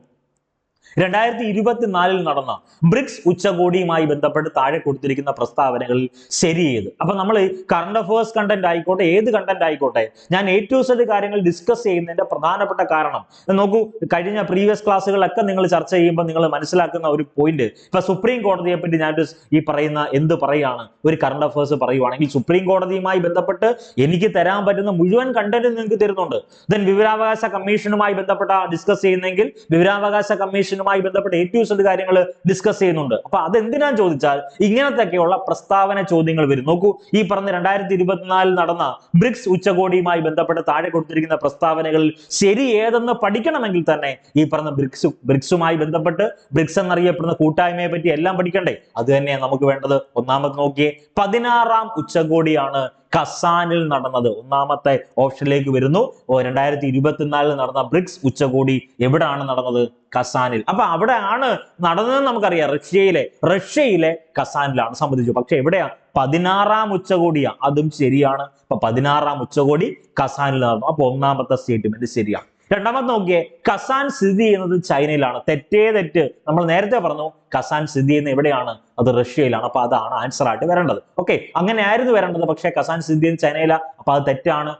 2024 നടന്ന ബ്രിക്സ് ഉച്ചകോടിയുമായി ബന്ധപ്പെട്ട് താഴെ കൊടുത്തിരിക്കുന്ന പ്രസ്താവനകളിൽ ശരി ഏത്? അപ്പൊ നമ്മൾ കറണ്ട് അഫയേഴ്സ് കണ്ടന്റ് ആയിക്കോട്ടെ, ഏത് കണ്ടന്റ് ആയിക്കോട്ടെ, ഞാൻ A to Z കാര്യങ്ങൾ ഡിസ്കസ് ചെയ്യുന്നതിന്റെ പ്രധാനപ്പെട്ട കാരണം നോക്കൂ. കഴിഞ്ഞ പ്രീവിയസ് ക്ലാസ്സുകളൊക്കെ നിങ്ങൾ ചർച്ച ചെയ്യുമ്പോൾ നിങ്ങൾ മനസ്സിലാക്കുന്ന ഒരു പോയിന്റ്, ഇപ്പൊ സുപ്രീം കോടതിയെ പറ്റി ഞാൻ ഈ പറയുന്ന എന്ത് പറയാണ്, ഒരു കറണ്ട് അഫയേഴ്സ് പറയുവാണെങ്കിൽ സുപ്രീം കോടതിയുമായി ബന്ധപ്പെട്ട് എനിക്ക് തരാൻ പറ്റുന്ന മുഴുവൻ കണ്ടന്റ് നിങ്ങൾക്ക് തരുന്നുണ്ട്. ദെൻ വിവരാവകാശ കമ്മീഷനുമായി ബന്ധപ്പെട്ട ഡിസ്കസ് ചെയ്യുന്നെങ്കിൽ വിവരാവകാശ കമ്മീഷൻ അഡീഷനുമായി ബന്ധപ്പെട്ട A to Z കാര്യങ്ങൾ ഡിസ്കസ് ചെയ്യുന്നുണ്ട്. അപ്പൊ അതെന്തിനാന്ന് ചോദിച്ചാൽ ഇങ്ങനത്തെയൊക്കെയുള്ള പ്രസ്താവന ചോദ്യങ്ങൾ വരും. നോക്കൂ, ഈ പറഞ്ഞ 2024 നടന്ന ബ്രിക്സ് ഉച്ചകോടിയുമായി ബന്ധപ്പെട്ട് താഴെ കൊടുത്തിരിക്കുന്ന പ്രസ്താവനകളിൽ ശരി ഏതെന്ന് പഠിക്കണമെങ്കിൽ തന്നെ ഈ പറഞ്ഞ ബ്രിക്സുമായി ബന്ധപ്പെട്ട് ബ്രിക്സ് എന്നറിയപ്പെടുന്ന കൂട്ടായ്മയെ പറ്റി എല്ലാം പഠിക്കണ്ടേ? അത് തന്നെയാണ് നമുക്ക് വേണ്ടത്. ഒന്നാമത് നോക്കിയേ, 16ാം ഉച്ചകോടിയാണ് കസാനിൽ നടന്നത്. ഒന്നാമത്തെ ഓപ്ഷനിലേക്ക് വരുന്നു. 2024 നടന്ന ബ്രിക്സ് ഉച്ചകോടി എവിടാണ് നടന്നത്? കസാനിൽ. അപ്പൊ അവിടെയാണ് നടന്നതെന്ന് നമുക്കറിയാം. റഷ്യയിലെ കസാനിലാണ് സംബന്ധിച്ചു. പക്ഷെ എവിടെയാ? 16ാം ഉച്ചകോടിയാ. അതും ശരിയാണ്. അപ്പൊ 16ാം ഉച്ചകോടി കസാനിൽ നടന്നു. അപ്പൊ ഒന്നാമത്തെ സ്റ്റേറ്റ്മെന്റ് ശരിയാണ്. രണ്ടാമത് നോക്കിയേ, കസാൻ സ്ഥിതി ചെയ്യുന്നത് ചൈനയിലാണ്. തെറ്റ്. നമ്മൾ നേരത്തെ പറഞ്ഞു കസാൻ സ്ഥിതി ചെയ്യുന്നത് എവിടെയാണ്? അത് റഷ്യയിലാണ്. അപ്പൊ അതാണ് ആൻസർ ആയിട്ട് വരേണ്ടത്. ഓക്കെ, അങ്ങനെ ആയിരുന്നു വരേണ്ടത്. പക്ഷേ കസാൻ സ്ഥിതി ചെയ്യുന്നത് ചൈനയിലാണ്. അപ്പൊ അത് തെറ്റാണ്.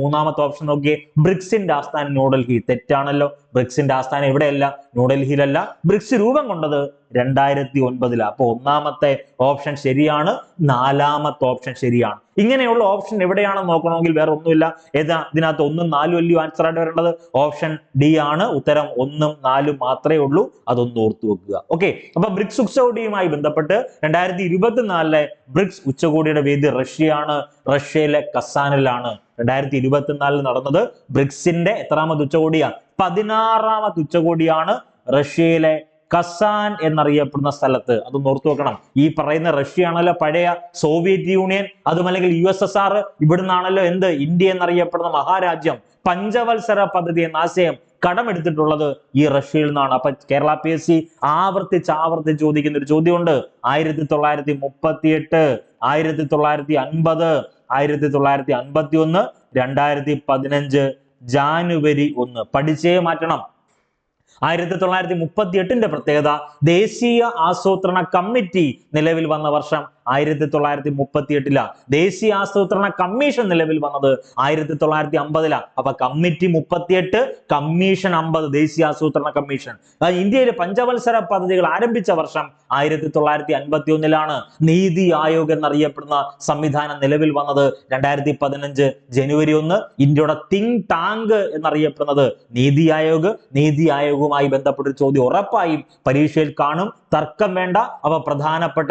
മൂന്നാമത്തെ ഓപ്ഷൻ നോക്കിയേ, ബ്രിക്സിന്റെ ആസ്ഥാനം ന്യൂഡൽഹി. തെറ്റാണല്ലോ. ബ്രിക്സിന്റെ ആസ്ഥാനം എവിടെയല്ല? ന്യൂഡൽഹിയിലല്ല. ബ്രിക്സ് രൂപം കൊണ്ടത് 2009. അപ്പൊ ഒന്നാമത്തെ ഓപ്ഷൻ ശരിയാണ്. നാലാമത്തെ ഓപ്ഷൻ ശരിയാണ്. ഇങ്ങനെയുള്ള ഓപ്ഷൻ എവിടെയാണെന്ന് നോക്കണമെങ്കിൽ വേറെ ഒന്നുമില്ല. ഇതിനകത്ത് 1ഉം 4ഉം അല്ലയോ ആൻസർ ആയിട്ട് വരേണ്ടത്? ഓപ്ഷൻ ഡി ആണ് ഉത്തരം. 1ഉം 4ഉം മാത്രമേ ഉള്ളൂ. അതൊന്ന് ഓർത്തു വെക്കുക. ഓക്കെ, അപ്പൊ ബ്രിക്സ് ഉച്ചകോടിയുമായി ബന്ധപ്പെട്ട് 2024 ബ്രിക്സ് ഉച്ചകോടിയുടെ വേദി റഷ്യയാണ്. റഷ്യയിലെ കസാനിലാണ് 2024 നടന്നത്. ബ്രിക്സിന്റെ എത്രാമത് ഉച്ചകോടിയാ? 16ാമത് ഉച്ചകോടിയാണ് റഷ്യയിലെ കസാൻ എന്നറിയപ്പെടുന്ന സ്ഥലത്ത്. അതൊന്ന് ഓർത്തു വെക്കണം. ഈ പറയുന്ന റഷ്യ ആണല്ലോ പഴയ സോവിയറ്റ് യൂണിയൻ, അതുമല്ലെങ്കിൽ USSR. ഇവിടുന്നാണല്ലോ ഇന്ത്യ എന്നറിയപ്പെടുന്ന മഹാരാജ്യം പഞ്ചവത്സര പദ്ധതി എന്ന ആശയം കടമെടുത്തിട്ടുള്ളത് ഈ റഷ്യയിൽ നിന്നാണ്. അപ്പൊ കേരള PSC ആവർത്തിച്ച് ചോദിക്കുന്ന ഒരു ചോദ്യമുണ്ട്. 1938, 1950, 1951, 2015 ജാനുവരി 1 പഠിച്ചേ മാറ്റണം. 1938 പ്രത്യേകത, ദേശീയ ആസൂത്രണ കമ്മിറ്റി നിലവിൽ വന്ന വർഷം 1938. ദേശീയ ആസൂത്രണ കമ്മീഷൻ നിലവിൽ വന്നത് 1950. അപ്പൊ കമ്മിറ്റി 38, കമ്മീഷൻ 50. ദേശീയ ആസൂത്രണ കമ്മീഷൻ. ഇന്ത്യയിലെ പഞ്ചവത്സര പദ്ധതികൾ ആരംഭിച്ച വർഷം 1951. നീതി ആയോഗ് എന്നറിയപ്പെടുന്ന സംവിധാനം നിലവിൽ വന്നത് 2015 ജനുവരി 1. ഇന്ത്യയുടെ തിങ്ക് ടാങ്ക് എന്നറിയപ്പെടുന്നത് നീതി ആയോഗ്. നീതി ആയോഗുമായി ബന്ധപ്പെട്ട ചോദ്യം ഉറപ്പായും പരീക്ഷയിൽ കാണും. തർക്കം വേണ്ട. അവ പ്രധാനപ്പെട്ട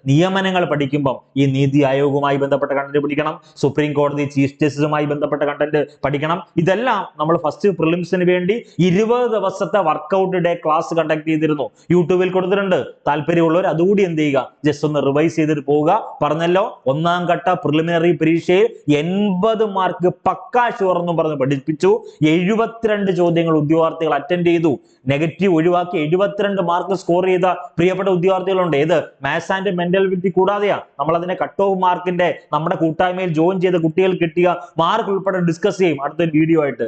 നിയമനങ്ങൾ പഠിക്കുമ്പോൾ ഈ നീതി ആയോഗുമായി ബന്ധപ്പെട്ട കണ്ടന്റ് പഠിക്കണം. സുപ്രീം കോടതി ചീഫ് ജസ്റ്റിസുമായി ബന്ധപ്പെട്ട കണ്ടന്റ് പഠിക്കണം. ഇതെല്ലാം നമ്മൾ ഫസ്റ്റ് പ്രിലിംസിന് വേണ്ടി 20 ദിവസത്തെ വർക്കൗട്ട് ഡേ ക്ലാസ് കണ്ടക്ട് ചെയ്തിരുന്നു. യൂട്യൂബിൽ കൊടുത്തിട്ടുണ്ട്. താല്പര്യമുള്ളവർ അതുകൂടി ചെയ്യുക, ജസ്റ്റ് ഒന്ന് റിവൈസ് ചെയ്തിട്ട് പോവുക. പറഞ്ഞല്ലോ, 1ാം ഘട്ട പ്രിലിമിനറി പരീക്ഷയിൽ 80 മാർക്ക് പക്കാ ഷുവർ എന്നും പറഞ്ഞ് പഠിപ്പിച്ചു. 72 ചോദ്യങ്ങൾ ഉദ്യോഗാർത്ഥികൾ അറ്റൻഡ് ചെയ്തു. നെഗറ്റീവ് ഒഴിവാക്കി 72 മാർക്ക് സ്കോർ ചെയ്ത പ്രിയപ്പെട്ട ഉദ്യോഗാർത്ഥികളുണ്ട്. മാത്സ് ആൻഡ് മെന്റൽ വിറ്റി കൂടാതെയാ നമ്മൾ അതിനെ കട്ട് ഓഫ് മാർക്കിന്റെ നമ്മുടെ കൂട്ടായ്മയിൽ ജോയിൻ ചെയ്ത കുട്ടികൾ കിട്ടിയ മാർക്ക് ഉൾപ്പെടെ ഡിസ്കസ് ചെയ്യും അടുത്ത വീഡിയോ ആയിട്ട്.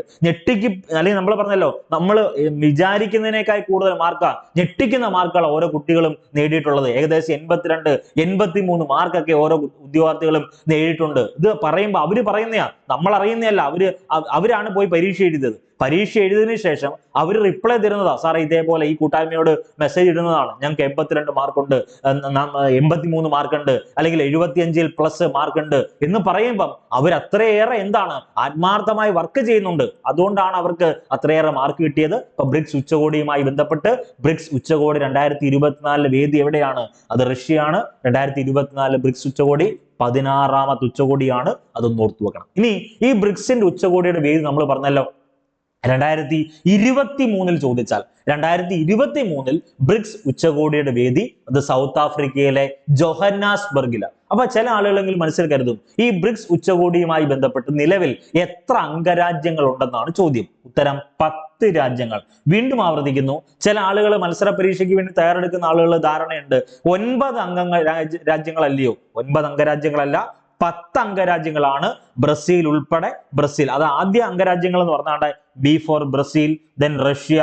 അല്ലെങ്കിൽ നമ്മൾ പറഞ്ഞല്ലോ, നമ്മൾ വിചാരിക്കുന്നതിനേക്കാൾ കൂടുതൽ മാർക്കാ, ഞെട്ടിക്കുന്ന മാർക്കുകളാണ് ഓരോ കുട്ടികളും നേടിയിട്ടുള്ളത്. ഏകദേശം 82, 83 മാർക്കൊക്കെ ഓരോ ഉദ്യോഗാർത്ഥികളും നേടിയിട്ടുണ്ട്. ഇത് പറയുമ്പോൾ അവര് പറയുന്നയാ, നമ്മൾ അറിയുന്നതല്ല. അവരാണ് പോയി പരീക്ഷ എഴുതിയത്. പരീക്ഷ എഴുതിയതിനു ശേഷം അവർ റിപ്ലൈ തരുന്നതാ, സാറേ ഇതേപോലെ ഈ കൂട്ടായ്മയോട് മെസ്സേജ് ഇടുന്നതാണ്, ഞങ്ങൾക്ക് 82 മാർക്കുണ്ട്, 83 മാർക്കുണ്ട്, അല്ലെങ്കിൽ 75+ മാർക്കുണ്ട് എന്ന് പറയുമ്പം അവർ അത്രയേറെ ആത്മാർത്ഥമായി വർക്ക് ചെയ്യുന്നുണ്ട്. അതുകൊണ്ടാണ് അവർക്ക് അത്രയേറെ മാർക്ക് കിട്ടിയത്. ഇപ്പൊ ബ്രിക്സ് ഉച്ചകോടിയുമായി ബന്ധപ്പെട്ട് ബ്രിക്സ് ഉച്ചകോടി 2024 വേദി എവിടെയാണ്? അത് റഷ്യയാണ്. 2024 ബ്രിക്സ് ഉച്ചകോടി 16ാമത് ഉച്ചകോടിയാണ്. അതൊന്ന് ഓർത്തു വെക്കണം. ഇനി ഈ ബ്രിക്സിന്റെ ഉച്ചകോടിയുടെ വേദി നമ്മൾ പറഞ്ഞല്ലോ 2023 ചോദിച്ചാൽ 2023 ബ്രിക്സ് ഉച്ചകോടിയുടെ വേദി അത് സൗത്ത് ആഫ്രിക്കയിലെ ജോഹന്നാസ്ബർഗിലാണ്. അപ്പൊ ചില ആളുകളെങ്കിലും മനസ്സിൽ കരുതും, ഈ ബ്രിക്സ് ഉച്ചകോടിയുമായി ബന്ധപ്പെട്ട് നിലവിൽ എത്ര അംഗരാജ്യങ്ങൾ ഉണ്ടെന്നാണ് ചോദ്യം. ഉത്തരം 10 രാജ്യങ്ങൾ. വീണ്ടും ആവർത്തിക്കുന്നു, ചില ആളുകൾ മത്സര പരീക്ഷയ്ക്ക് വേണ്ടി തയ്യാറെടുക്കുന്ന ആളുകൾ ധാരണയുണ്ട് 9 രാജ്യങ്ങളല്ലയോ? 9 അംഗരാജ്യങ്ങളല്ല, 10 അംഗരാജ്യങ്ങളാണ്. ബ്രസീൽ ഉൾപ്പെടെ. ബ്രസീൽ അത് ആദ്യ അംഗരാജ്യങ്ങൾ എന്ന് പറഞ്ഞാണ്ട് B for Brazil, then Russia,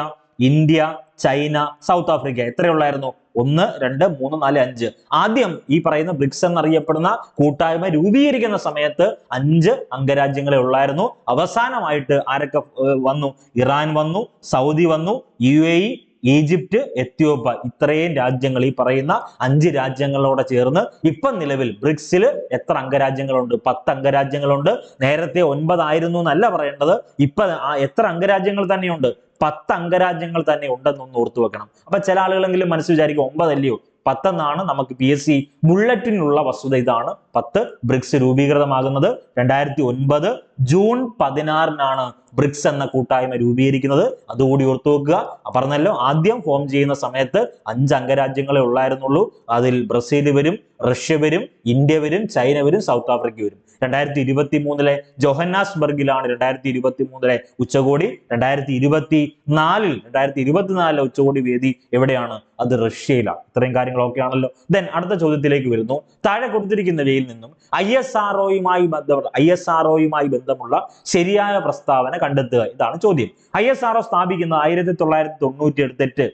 India, China, South Africa. എത്രയുള്ളായിരുന്നു? 1, 2, 3, 4, 5. ആദ്യം ഈ പറയുന്ന ബ്രിക്സ് എന്നറിയപ്പെടുന്ന കൂട്ടായ്മ രൂപീകരിക്കുന്ന സമയത്ത് 5 അംഗരാജ്യങ്ങളെ ഉള്ളായിരുന്നു. അവസാനമായിട്ട് ആരൊക്കെ വന്നു? ഇറാൻ വന്നു, സൗദി വന്നു, UAE, ഈജിപ്റ്റ്, എത്യോപ്യ. ഇത്രയും രാജ്യങ്ങൾ, ഈ പറയുന്ന 5 രാജ്യങ്ങളോടെ ചേർന്ന് ഇപ്പം നിലവിൽ ബ്രിക്സിൽ എത്ര അംഗരാജ്യങ്ങളുണ്ട്? 10 അംഗരാജ്യങ്ങളുണ്ട്. നേരത്തെ 9 ആയിരുന്നു എന്നല്ല പറയേണ്ടത്. ഇപ്പൊ എത്ര അംഗരാജ്യങ്ങൾ തന്നെയുണ്ട്? 10 അംഗരാജ്യങ്ങൾ തന്നെ ഉണ്ടെന്നൊന്ന് ഓർത്തു വെക്കണം. അപ്പൊ ചില ആളുകളെങ്കിലും മനസ്സ് വിചാരിക്കും 9 അല്ലയോ, 10 എന്നാണ് നമുക്ക് PSC ബുള്ളറ്റിനുള്ള വസ്തുത. ഇതാണ് 10 ബ്രിക്സ് രൂപീകൃതമാകുന്നത് 2009 ജൂൺ 16-നാണ് ബ്രിക്സ് എന്ന കൂട്ടായ്മ രൂപീകരിക്കുന്നത്. അതുകൂടി ഓർത്തു വെക്കുക. പറഞ്ഞല്ലോ, ആദ്യം ഫോം ചെയ്യുന്ന സമയത്ത് 5 അംഗരാജ്യങ്ങളെ ഉള്ളായിരുന്നുള്ളൂ. അതിൽ ബ്രസീൽ വരും, റഷ്യ വരും, ഇന്ത്യ വരും, ചൈന വരും, സൗത്ത് ആഫ്രിക്ക വരും. 2023 ജോഹന്നാസ്ബർഗിലാണ് 2023 ഉച്ചകോടി. 2024 ഉച്ചകോടി വേദി എവിടെയാണ്? അത് റഷ്യയിലാണ്. ഇത്രയും കാര്യങ്ങളൊക്കെ ആണല്ലോ. ദെൻ അടുത്ത ചോദ്യത്തിലേക്ക് വരുന്നു. താഴെ കൊടുത്തിരിക്കുന്നവയിൽ നിന്നും ISROയുമായി ബന്ധമുള്ള ശരിയായ പ്രസ്താവന കണ്ടെത്തുക. ഇതാണ് ചോദ്യം. ISRO സ്ഥാപിക്കുന്നത് 1998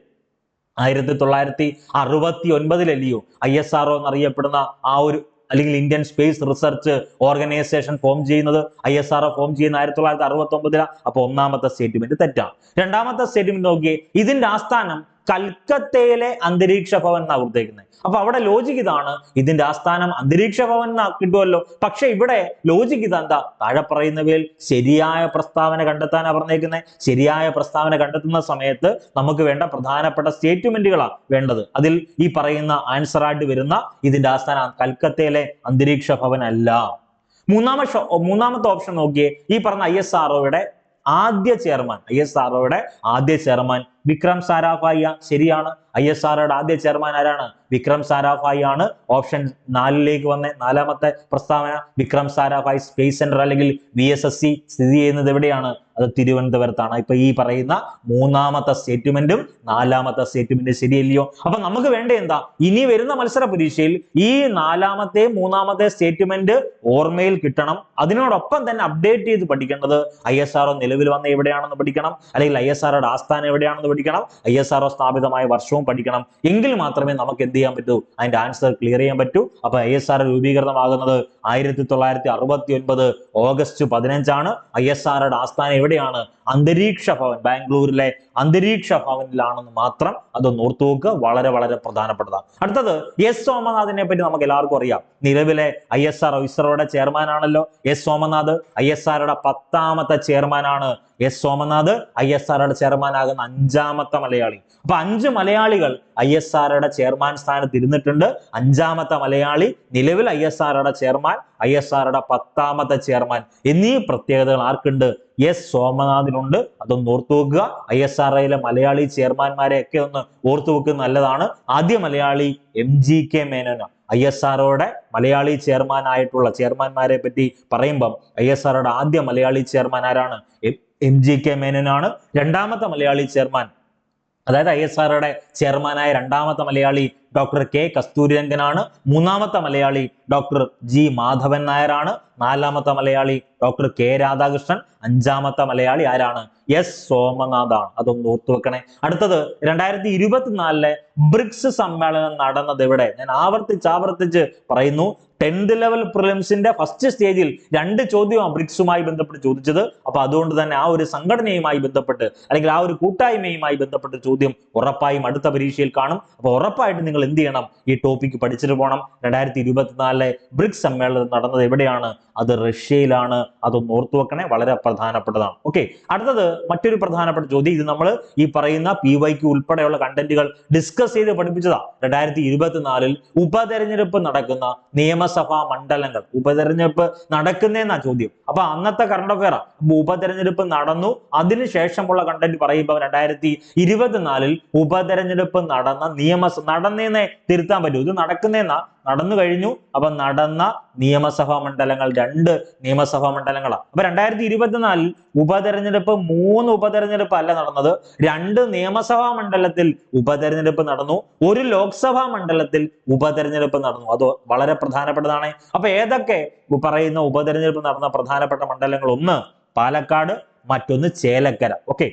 1969 ISRO എന്നറിയപ്പെടുന്ന ആ ഒരു അല്ലെങ്കിൽ Indian space research organisation form ചെയ്യുന്നത്. ISRO ഫോം ചെയ്യുന്ന 1969. അപ്പൊ ഒന്നാമത്തെ സ്റ്റേറ്റ്മെന്റ് തെറ്റാണ്. രണ്ടാമത്തെ സ്റ്റേറ്റ്മെന്റ് നോക്കിയേ. ഇതിന്റെ ആസ്ഥാനം കൽക്കത്തയിലെ അന്തരീക്ഷ ഭവൻ എന്നാണ് കൊടുത്തേക്കുന്നത്. അപ്പൊ അവിടെ ലോജിക് ഇതാണ്, ഇതിന്റെ ആസ്ഥാനം അന്തരീക്ഷ ഭവൻ എന്നാ കിട്ടുമല്ലോ. പക്ഷെ ഇവിടെ ലോജിക് ഇതെന്താ? താഴെ പറയുന്നവയിൽ ശരിയായ പ്രസ്താവന കണ്ടെത്താനാണ് പറഞ്ഞേക്കുന്നത്. ശരിയായ പ്രസ്താവന കണ്ടെത്തുന്ന സമയത്ത് നമുക്ക് വേണ്ട പ്രധാനപ്പെട്ട സ്റ്റേറ്റ്മെന്റുകളാണ് വേണ്ടത്. അതിൽ ഈ പറയുന്ന ആൻസർ ആയിട്ട് വരുന്ന ഇതിന്റെ ആസ്ഥാനം കൽക്കത്തയിലെ അന്തരീക്ഷ ഭവൻ അല്ല. മൂന്നാമത്തെ ഓപ്ഷൻ നോക്കിയേ. ഈ പറഞ്ഞ ISROയുടെ ആദ്യ ചെയർമാൻ വിക്രം സാരാഭായി. ശരിയാണ്. ISROയുടെ ആദ്യ ചെയർമാൻ ആരാണ്? വിക്രം സാരാഭായി ആണ്. ഓപ്ഷൻ 4-ലേക്ക് വന്ന നാലാമത്തെ പ്രസ്താവന. വിക്രം സാരാഭായി സ്പേസ് സെന്റർ അല്ലെങ്കിൽ VSSC സ്ഥിതി ചെയ്യുന്നത് എവിടെയാണ്? അത് തിരുവനന്തപുരത്താണ്. ഇപ്പൊ ഈ പറയുന്ന മൂന്നാമത്തെ സ്റ്റേറ്റ്മെന്റും നാലാമത്തെ സ്റ്റേറ്റ്മെന്റും ശരിയല്ലയോ? അപ്പൊ നമുക്ക് വേണ്ട എന്താ? ഇനി വരുന്ന മത്സര പരീക്ഷയിൽ ഈ നാലാമത്തെയും മൂന്നാമത്തെ സ്റ്റേറ്റ്മെന്റ് ഓർമ്മയിൽ കിട്ടണം. അതിനോടൊപ്പം തന്നെ അപ്ഡേറ്റ് ചെയ്ത് പഠിക്കേണ്ടത് ISRO നിലവിൽ വന്ന എവിടെയാണെന്ന് പഠിക്കണം, അല്ലെങ്കിൽ ISROയുടെ ആസ്ഥാനം എവിടെയാണെന്ന് പഠിക്കണം, ISRO സ്ഥാപിതമായ വർഷവും പഠിക്കണം. എങ്കിൽ മാത്രമേ നമുക്ക് എന്ത് ചെയ്യാൻ പറ്റൂ? അതിന്റെ ആൻസർ ക്ലിയർ ചെയ്യാൻ പറ്റൂ. അപ്പൊ ISRO രൂപീകൃതമാകുന്നത് 1969 ഓഗസ്റ്റ് 15-ആണ്. ISROയുടെ ആസ്ഥാനം എവിടെയാണ്? അന്തരീക്ഷ ഭവൻ, ബാംഗ്ലൂരിലെ അന്തരീക്ഷ ഭവനിലാണെന്ന് മാത്രം അതൊന്ന് ഓർത്തു നോക്കുക. വളരെ വളരെ പ്രധാനപ്പെട്ടതാണ്. അടുത്തത് എസ് സോമനാഥിനെ പറ്റി നമുക്ക് എല്ലാവർക്കും അറിയാം. നിലവിലെ ISROയുടെ ചെയർമാൻ ആണല്ലോ എസ് സോമനാഥ്. ISROയുടെ 10ാമത്തെ ചെയർമാനാണ് എസ് സോമനാഥ്. ISROയുടെ ചെയർമാൻ ആകുന്ന 5ാമത്തെ മലയാളി. അപ്പൊ 5 മലയാളികൾ ISROയുടെ ചെയർമാൻ സ്ഥാനത്ത് ഇരുന്നിട്ടുണ്ട്. 5ാമത്തെ മലയാളി, നിലവിൽ ISROയുടെ ചെയർമാൻ, ISROയുടെ 10ാമത്തെ ചെയർമാൻ എന്നീ പ്രത്യേകതകൾ ആർക്കുണ്ട്? എസ് സോമനാഥിനുണ്ട്. അതൊന്ന് ഓർത്തു വെക്കുക. ISROയിലെ മലയാളി ചെയർമാൻമാരെ ഒക്കെ ഒന്ന് ഓർത്തു വെക്കുന്നത് നല്ലതാണ്. ആദ്യ മലയാളി MGK മേനോനാണ്. ISROയുടെ മലയാളി ചെയർമാൻ ആയിട്ടുള്ള ചെയർമാൻമാരെ പറ്റി പറയുമ്പം ISROയുടെ ആദ്യ മലയാളി ചെയർമാൻ ആരാണ്? MGK മേനോനാണ്. രണ്ടാമത്തെ മലയാളി ചെയർമാൻ, അതായത് ISROയുടെ ചെയർമാനായ രണ്ടാമത്തെ മലയാളി ഡോക്ടർ K കസ്തൂരിരംഗനാണ്. മൂന്നാമത്തെ മലയാളി ഡോക്ടർ G മാധവൻ നായരാണ്. നാലാമത്തെ മലയാളി ഡോക്ടർ K രാധാകൃഷ്ണൻ. 5ാമത്തെ മലയാളി ആരാണ്? എസ് സോമനാഥാണ്. അതൊന്ന് ഓർത്തു വെക്കണേ. അടുത്തത് 2024 ബ്രിക്സ് സമ്മേളനം നടന്നത് എവിടെ? ഞാൻ ആവർത്തിച്ച് പറയുന്നു. 10th ലെവൽ പ്രിലിംസിന്റെ ഫസ്റ്റ് സ്റ്റേജിൽ 2 ചോദ്യമാണ് ബ്രിക്സുമായി ബന്ധപ്പെട്ട് ചോദിച്ചത്. അപ്പൊ അതുകൊണ്ട് തന്നെ ആ ഒരു സംഘടനയുമായി ബന്ധപ്പെട്ട് അല്ലെങ്കിൽ ആ ഒരു കൂട്ടായ്മയുമായി ബന്ധപ്പെട്ട് ചോദ്യം ഉറപ്പായും അടുത്ത പരീക്ഷയിൽ കാണും. അപ്പൊ ഉറപ്പായിട്ട് നിങ്ങൾ എന്ത് ചെയ്യണം? ഈ ടോപ്പിക്ക് പഠിച്ചിട്ട് പോകണം. 2024 ബ്രിക്സ് സമ്മേളനം നടന്നത് എവിടെയാണ്? അത് റഷ്യയിലാണ്. അതൊന്ന് ഓർത്തു വെക്കണേ. വളരെ പ്രധാനപ്പെട്ടതാണ്. ഓക്കെ, അടുത്തത് മറ്റൊരു പ്രധാനപ്പെട്ട ചോദ്യം. ഇത് നമ്മൾ ഈ പറയുന്ന PYQ ഉൾപ്പെടെയുള്ള കണ്ടന്റുകൾ ഡിസ്കസ് ചെയ്ത് പഠിപ്പിച്ചതാ. 2024 ഉപതെരഞ്ഞെടുപ്പ് നടക്കുന്ന നിയമസഭാ മണ്ഡലങ്ങൾ, ഉപതെരഞ്ഞെടുപ്പ് നടക്കുന്നേന്നാ ചോദ്യം. അപ്പൊ അന്നത്തെ കറണ്ട് അഫെയർ ഉപതെരഞ്ഞെടുപ്പ് നടന്നു, അതിനുശേഷമുള്ള കണ്ടന്റ് പറയുമ്പോൾ 2024 ഉപതെരഞ്ഞെടുപ്പ് നടന്നേന്നെ തിരുത്താൻ പറ്റൂ. ഇത് നടക്കുന്നേന്നാ, നടന്നു കഴിഞ്ഞു. അപ്പൊ നടന്ന നിയമസഭാ മണ്ഡലങ്ങൾ 2 നിയമസഭാ മണ്ഡലങ്ങളാണ്. അപ്പൊ 2024 ഉപതെരഞ്ഞെടുപ്പ് 3 ഉപതെരഞ്ഞെടുപ്പ് അല്ല നടന്നത്, 2 നിയമസഭാ മണ്ഡലത്തിൽ ഉപതെരഞ്ഞെടുപ്പ് നടന്നു, 1 ലോക്സഭാ മണ്ഡലത്തിൽ ഉപതെരഞ്ഞെടുപ്പ് നടന്നു. അത് വളരെ പ്രധാനപ്പെട്ടതാണ്. അപ്പൊ ഏതൊക്കെ പറയുന്ന ഉപതെരഞ്ഞെടുപ്പ് നടന്ന പ്രധാനപ്പെട്ട മണ്ഡലങ്ങൾ? ഒന്ന് പാലക്കാട്, മറ്റൊന്ന് ചേലക്കര. ഓക്കെ,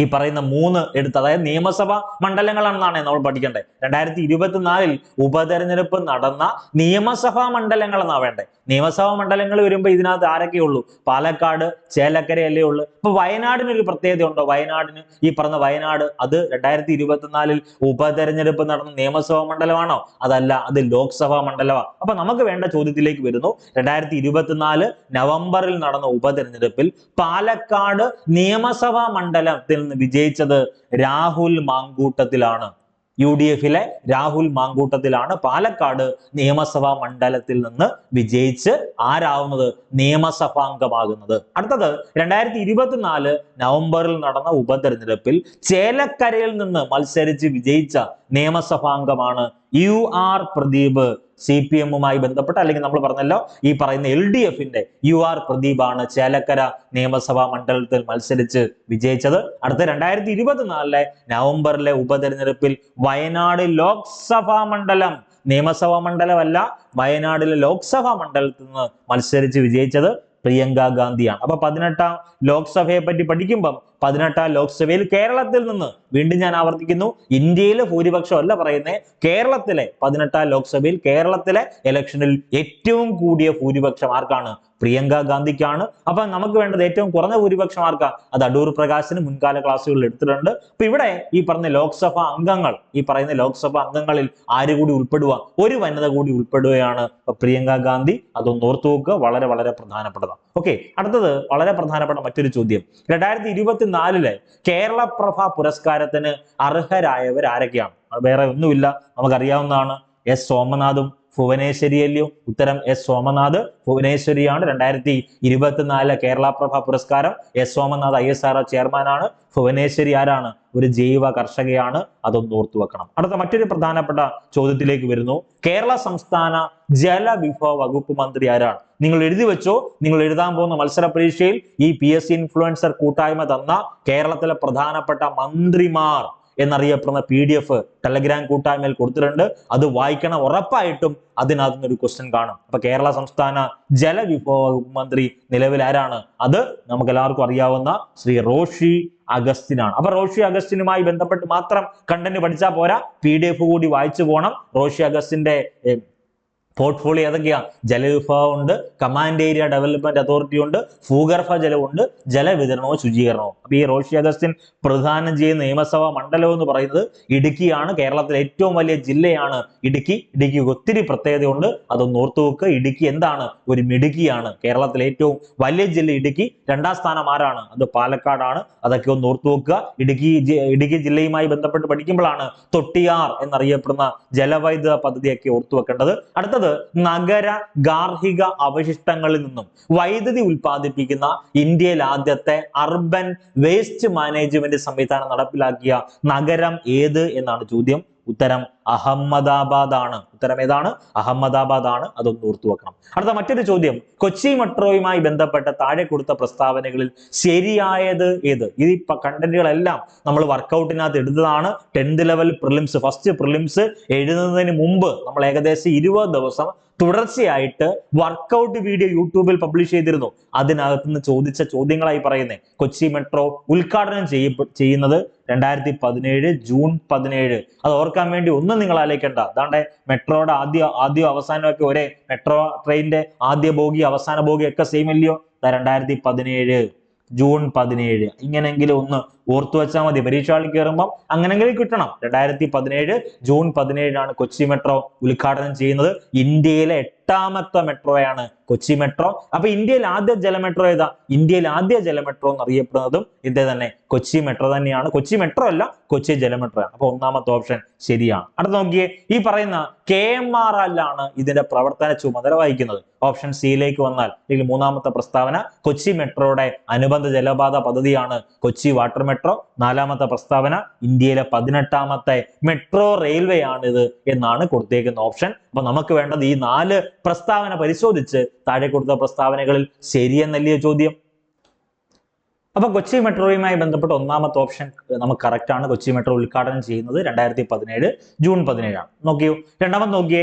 ഈ പറയുന്ന 3 എടുത്ത്, അതായത് നിയമസഭാ മണ്ഡലങ്ങളാണെന്നാണ് നമ്മൾ പഠിക്കേണ്ടത്. 2024 ഉപതെരഞ്ഞെടുപ്പ് നടന്ന നിയമസഭാ മണ്ഡലങ്ങൾ എന്നാ വേണ്ടേ. നിയമസഭാ മണ്ഡലങ്ങൾ വരുമ്പോൾ ഇതിനകത്ത് ആരൊക്കെ ഉള്ളൂ? പാലക്കാട്, ചേലക്കരയല്ലേ ഉള്ളൂ. അപ്പൊ വയനാടിനൊരു പ്രത്യേകത ഉണ്ടോ? വയനാടിന്, ഈ പറഞ്ഞ വയനാട്, അത് 2024 ഉപതെരഞ്ഞെടുപ്പ് നടന്ന നിയമസഭാ മണ്ഡലമാണോ? അതല്ല, അത് ലോക്സഭാ മണ്ഡലമാണ്. അപ്പൊ നമുക്ക് വേണ്ട ചോദ്യത്തിലേക്ക് വരുന്നു. 2024 നവംബറിൽ നടന്ന ഉപതെരഞ്ഞെടുപ്പിൽ പാലക്കാട് നിയമസഭാ മണ്ഡലത്തിൽ വിജയിച്ചത് രാഹുൽ മാങ്കൂട്ടത്തിലാണ്. UDFിലെ രാഹുൽ മാങ്കൂട്ടത്തിലാണ് പാലക്കാട് നിയമസഭാ മണ്ഡലത്തിൽ നിന്ന് വിജയിച്ച് ആരാവുന്നത്? നിയമസഭാംഗമാകുന്നത്. അടുത്തത് 2024 നവംബറിൽ നടന്ന ഉപതെരഞ്ഞെടുപ്പിൽ ചേലക്കരയിൽ നിന്ന് മത്സരിച്ച് വിജയിച്ച നിയമസഭാംഗമാണ് UR പ്രദീപ്. CPM-മായി ബന്ധപ്പെട്ട്, അല്ലെങ്കിൽ നമ്മൾ പറഞ്ഞല്ലോ ഈ പറയുന്ന LDFന്റെ UR പ്രദീപാണ് ചേലക്കര നിയമസഭാ മണ്ഡലത്തിൽ മത്സരിച്ച് വിജയിച്ചത്. അടുത്ത 2024 നവംബറിലെ ഉപതെരഞ്ഞെടുപ്പിൽ വയനാട് ലോക്സഭാ മണ്ഡലം, നിയമസഭാ മണ്ഡലമല്ല, വയനാടിലെ ലോക്സഭാ മണ്ഡലത്തിൽ നിന്ന് മത്സരിച്ച് വിജയിച്ചത് പ്രിയങ്ക ഗാന്ധിയാണ്. അപ്പൊ 18ാം ലോക്സഭയെ പറ്റി പഠിക്കുമ്പം 18ാം ലോക്സഭയിൽ കേരളത്തിൽ നിന്ന്, വീണ്ടും ഞാൻ ആവർത്തിക്കുന്നു, ഇന്ത്യയിലെ ഭൂരിപക്ഷം അല്ല പറയുന്നത്, കേരളത്തിലെ 18ാം ലോക്സഭയിൽ കേരളത്തിലെ ഇലക്ഷനിൽ ഏറ്റവും കൂടിയ ഭൂരിപക്ഷം ആർക്കാണ്? പ്രിയങ്ക ഗാന്ധിക്കാണ്. അപ്പൊ നമുക്ക് വേണ്ടത് ഏറ്റവും കുറഞ്ഞ ഭൂരിപക്ഷം ആർക്കാ? അത് അടൂർ പ്രകാശിന് മുൻകാല ക്ലാസ്സുകളിൽ എടുത്തിട്ടുണ്ട്. അപ്പൊ ഇവിടെ ഈ പറഞ്ഞ ലോക്സഭാ അംഗങ്ങൾ, ഈ പറയുന്ന ലോക്സഭാ അംഗങ്ങളിൽ ആര് കൂടി ഉൾപ്പെടുക? ഒരു വനിത കൂടി ഉൾപ്പെടുകയാണ്, പ്രിയങ്ക ഗാന്ധി. അതൊന്ന് ഓർത്തു വെക്കുക, വളരെ വളരെ പ്രധാനപ്പെട്ടതാണ്. ഓക്കെ, അടുത്തത് വളരെ പ്രധാനപ്പെട്ട മറ്റൊരു ചോദ്യം. 2024 കേരളപ്രഭ പുരസ്കാരത്തിന് അർഹരായവർ ആരൊക്കെയാണ്? വേറെ ഒന്നുമില്ല, നമുക്കറിയാവുന്നതാണ്. എസ് സോമനാഥും ഭുവനേശ്വരി അല്ലയോ? ഉത്തരം എസ് സോമനാഥ്, ഭുവനേശ്വരിയാണ്. 2024 കേരളപ്രഭ പുരസ്കാരം. എസ് സോമനാഥ് ISRO ചെയർമാനാണ്. ഭുവനേശ്വരി ആരാണ്? ഒരു ജൈവ കർഷകയാണ്. അതൊന്ന് ഓർത്തു വെക്കണം. അടുത്ത മറ്റൊരു പ്രധാനപ്പെട്ട ചോദ്യത്തിലേക്ക് വരുന്നു. കേരള സംസ്ഥാന ജലവിഭവ വകുപ്പ് മന്ത്രി ആരാണ്? നിങ്ങൾ എഴുതി വെച്ചോ. നിങ്ങൾ എഴുതാൻ പോകുന്ന മത്സര പരീക്ഷയിൽ ഈ PSC ഇൻഫ്ലുവൻസർ കൂട്ടായ്മ തന്ന കേരളത്തിലെ പ്രധാനപ്പെട്ട മന്ത്രിമാർ എന്നറിയപ്പെടുന്ന PDF ടെലഗ്രാം കൂട്ടായ്മയിൽ കൊടുത്തിട്ടുണ്ട്. അത് വായിക്കണം, ഉറപ്പായിട്ടും അതിനകത്ത് ഒരു ക്വസ്റ്റ്യൻ കാണും. അപ്പൊ കേരള സംസ്ഥാന ജലവിഭവ വകുപ്പ് മന്ത്രി നിലവിൽ ആരാണ്? അത് നമുക്ക് എല്ലാവർക്കും അറിയാവുന്ന ശ്രീ റോഷി അഗസ്റ്റിനാണ്. അപ്പൊ റോഷി അഗസ്റ്റിനുമായി ബന്ധപ്പെട്ട് മാത്രം കണ്ടന്റ് പഠിച്ചാൽ പോരാ, PDF കൂടി വായിച്ചു പോകണം. റോഷി അഗസ്റ്റിന്റെ പോർട്ട്ഫോളിയോ ഏതൊക്കെയാ? ജലവിഭവം ഉണ്ട്, കമാൻഡ് ഏരിയ ഡെവലപ്മെന്റ് അതോറിറ്റി ഉണ്ട്, ഭൂഗർഭ ജലമുണ്ട്, ജലവിതരണവും ശുചീകരണവും. അപ്പൊ ഈ റോഷി അഗസ്റ്റിൻ പ്രധാനം ചെയ്യുന്ന നിയമസഭാ മണ്ഡലം എന്ന് പറയുന്നത് ഇടുക്കിയാണ്. കേരളത്തിലെ ഏറ്റവും വലിയ ജില്ലയാണ് ഇടുക്കി. ഇടുക്കിക്ക് ഒത്തിരി പ്രത്യേകതയുണ്ട്, അതൊന്ന് ഓർത്തു വെക്കുക. ഇടുക്കി എന്താണ്? ഒരു മിടുക്കിയാണ്. കേരളത്തിലെ ഏറ്റവും വലിയ ജില്ല ഇടുക്കി. 2ാം സ്ഥാനം ആരാണ്? അത് പാലക്കാടാണ്. അതൊക്കെ ഒന്ന് ഓർത്തു വെക്കുക. ഇടുക്കി ജില്ലയുമായി ബന്ധപ്പെട്ട് പഠിക്കുമ്പോഴാണ് തൊട്ടിയാർ എന്നറിയപ്പെടുന്ന ജലവൈദ്യുത പദ്ധതിയൊക്കെ ഓർത്തു വെക്കേണ്ടത്. അടുത്തത് നഗര ഗാർഹിക അവശിഷ്ടങ്ങളിൽ നിന്നും വൈദ്യുതി ഉൽപ്പാദിപ്പിക്കുന്ന ഇന്ത്യയിൽ ആദ്യത്തെ അർബൻ വേസ്റ്റ് മാനേജ്മെന്റ് സംവിധാനം നടപ്പിലാക്കിയ നഗരം ഏത് എന്നാണ് ചോദ്യം. ഉത്തരം അഹമ്മദാബാദ് ആണ്. ഉത്തരം ഏതാണ്? അഹമ്മദാബാദ് ആണ്. അതൊന്ന് ഓർത്തു വെക്കണം. അടുത്ത മറ്റൊരു ചോദ്യം. കൊച്ചി മെട്രോയുമായി ബന്ധപ്പെട്ട താഴെ കൊടുത്ത പ്രസ്താവനകളിൽ ശരിയായത് ഏത്? ഈ കണ്ടന്റുകളെല്ലാം നമ്മൾ വർക്കൗട്ടിനകത്ത് എടുത്തതാണ്. 10th level prelims, first prelims എഴുതുന്നതിന് മുമ്പ് നമ്മൾ ഏകദേശം 20 ദിവസം തുടർച്ചയായിട്ട് വർക്കൗട്ട് വീഡിയോ യൂട്യൂബിൽ പബ്ലിഷ് ചെയ്തിരുന്നു. അതിനകത്ത് നിന്ന് ചോദിച്ച ചോദ്യങ്ങളായി പറയുന്നത്. കൊച്ചി മെട്രോ ഉദ്ഘാടനം ചെയ്യുന്നത് 2017 ജൂൺ 17. അത് ഓർക്കാൻ വേണ്ടി ഒന്നും നിങ്ങൾ ആലോചിക്കേണ്ട. അതാണ്ട് മെട്രോയുടെ ആദ്യം അവസാനമൊക്കെ ഒരേ, മെട്രോ ട്രെയിനിന്റെ ആദ്യ ബോഗി അവസാന ബോഗി ഒക്കെ സെയിം അല്ലയോ? 2017 ജൂൺ 17. ഇങ്ങനെങ്കിലും ഒന്ന് ഓർത്തു വെച്ചാൽ മതി. പരീക്ഷകളിൽ കയറുമ്പോൾ അങ്ങനെങ്കിലും കിട്ടണം. 2017 ജൂൺ 17 കൊച്ചി മെട്രോ ഉദ്ഘാടനം ചെയ്യുന്നത്. ഇന്ത്യയിലെ 8ാമത്തെ മെട്രോയാണ് കൊച്ചി മെട്രോ. അപ്പൊ ഇന്ത്യയിൽ ആദ്യ ജലമെട്രോ ഏതാ? ഇന്ത്യയിൽ ആദ്യ ജലമെട്രോ എന്നറിയപ്പെടുന്നതും ഇതേ തന്നെ, കൊച്ചി മെട്രോ തന്നെയാണ്. കൊച്ചി മെട്രോ അല്ല, കൊച്ചി ജലമെട്രോ ആണ്. അപ്പൊ 1ാമത്തെ ഓപ്ഷൻ ശരിയാണ്. അടുത്ത നോക്കിയേ. ഈ പറയുന്ന KMRL ആണ് ഇതിന്റെ പ്രവർത്തന ചുമതല വഹിക്കുന്നത്. ഓപ്ഷൻ സിയിലേക്ക് വന്നാൽ, അല്ലെങ്കിൽ 3ാമത്തെ പ്രസ്താവന, കൊച്ചി മെട്രോയുടെ അനുബന്ധ ജലപാത പദ്ധതിയാണ് കൊച്ചി വാട്ടർ മെട്രോ. 4ാമത്തെ പ്രസ്താവന, ഇന്ത്യയിലെ 18ാമത്തെ മെട്രോ റെയിൽവേ ആണിത് എന്നാണ് കൊടുത്തേക്കുന്ന ഓപ്ഷൻ. അപ്പൊ നമുക്ക് വേണ്ടത് ഈ 4 പ്രസ്താവന പരിശോധിച്ച് താഴെ കൊടുത്ത പ്രസ്താവനകളിൽ ശരിയെന്നല്ലേ ചോദ്യം. അപ്പൊ കൊച്ചി മെട്രോയുമായി ബന്ധപ്പെട്ട ഒന്നാമത്തെ ഓപ്ഷൻ നമുക്ക് കറക്റ്റ് ആണ്. കൊച്ചി മെട്രോ ഉദ്ഘാടനം ചെയ്യുന്നത് 2017 ജൂൺ 17 നോക്കിയോ. രണ്ടാമത് നോക്കിയേ,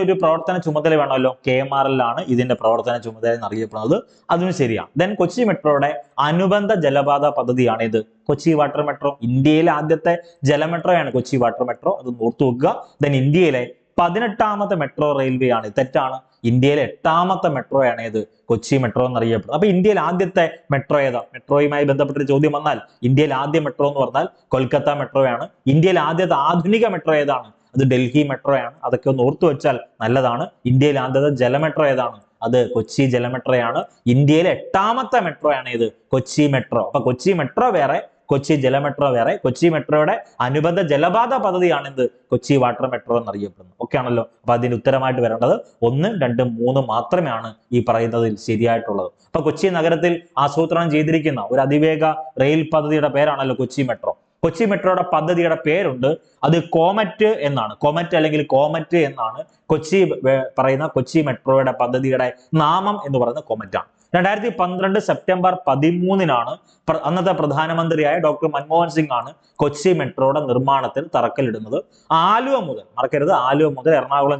ഒരു പ്രവർത്തന ചുമതല വേണമല്ലോ. KMRL ആണ് ഇതിന്റെ പ്രവർത്തന ചുമതല എന്നറിയപ്പെടുന്നത്. അതും ശരിയാണ്. ദെൻ കൊച്ചി മെട്രോയുടെ അനുബന്ധ ജലപാത പദ്ധതിയാണ് ഇത്, കൊച്ചി വാട്ടർ മെട്രോ. ഇന്ത്യയിലെ ആദ്യത്തെ ജലമെട്രോയാണ് കൊച്ചി വാട്ടർ മെട്രോ, അത് ഓർത്തു വെക്കുക. ദെൻ ഇന്ത്യയിലെ 18ാമത്തെ മെട്രോ റെയിൽവേ ആണ്, തെറ്റാണ്. ഇന്ത്യയിലെ 8ാമത്തെ മെട്രോയാണ് ഇത്, കൊച്ചി മെട്രോ എന്നറിയപ്പെടുന്നത്. അപ്പൊ ഇന്ത്യയിൽ ആദ്യത്തെ മെട്രോ ഏതാ? മെട്രോയുമായി ബന്ധപ്പെട്ട ചോദ്യം വന്നാൽ ഇന്ത്യയിൽ ആദ്യ മെട്രോ എന്ന് പറഞ്ഞാൽ കൊൽക്കത്ത മെട്രോയാണ്. ഇന്ത്യയിൽ ആദ്യത്തെ ആധുനിക മെട്രോ ഏതാണ്? അത് ഡൽഹി മെട്രോയാണ്. അതൊക്കെ ഒന്ന് ഓർത്തു വെച്ചാൽ നല്ലതാണ്. ഇന്ത്യയിൽ ആദ്യത്തെ ജലമെട്രോ ഏതാണ്? അത് കൊച്ചി ജലമെട്രോയാണ്. ഇന്ത്യയിലെ 8ാമത്തെ മെട്രോയാണ് ഇത്, കൊച്ചി മെട്രോ. അപ്പൊ കൊച്ചി മെട്രോ വേറെ, കൊച്ചി ജലമെട്രോ വേറെ. കൊച്ചി മെട്രോയുടെ അനുബന്ധ ജലപാത പദ്ധതിയാണ് എന്ത്? കൊച്ചി വാട്ടർ മെട്രോ എന്നറിയപ്പെടുന്നത്. ഓക്കെ ആണല്ലോ. അപ്പൊ അതിന് ഉത്തരമായിട്ട് വരേണ്ടത് 1, 2, 3 മാത്രമാണ് ഈ പറയുന്നതിൽ ശരിയായിട്ടുള്ളത്. അപ്പൊ കൊച്ചി നഗരത്തിൽ ആസൂത്രണം ചെയ്തിരിക്കുന്ന ഒരു അതിവേഗ റെയിൽ പദ്ധതിയുടെ പേരാണല്ലോ കൊച്ചി മെട്രോ. കൊച്ചി മെട്രോയുടെ പദ്ധതിയുടെ പേരുണ്ട്, അത് കോമറ്റ് എന്നാണ്. കോമറ്റ് അല്ലെങ്കിൽ കോമറ്റ് എന്നാണ് കൊച്ചി മെട്രോയുടെ പദ്ധതിയുടെ നാമം എന്ന് പറയുന്നത് കോമറ്റാണ്. 2012 സെപ്റ്റംബർ 13 അന്നത്തെ പ്രധാനമന്ത്രിയായ ഡോക്ടർ മൻമോഹൻ സിംഗ് ആണ് കൊച്ചി മെട്രോയുടെ നിർമ്മാണത്തിന് തറക്കല്ലിടുന്നത്. ആലുവ മുതൽ, മറക്കരുത്, ആലുവ മുതൽ എറണാകുളം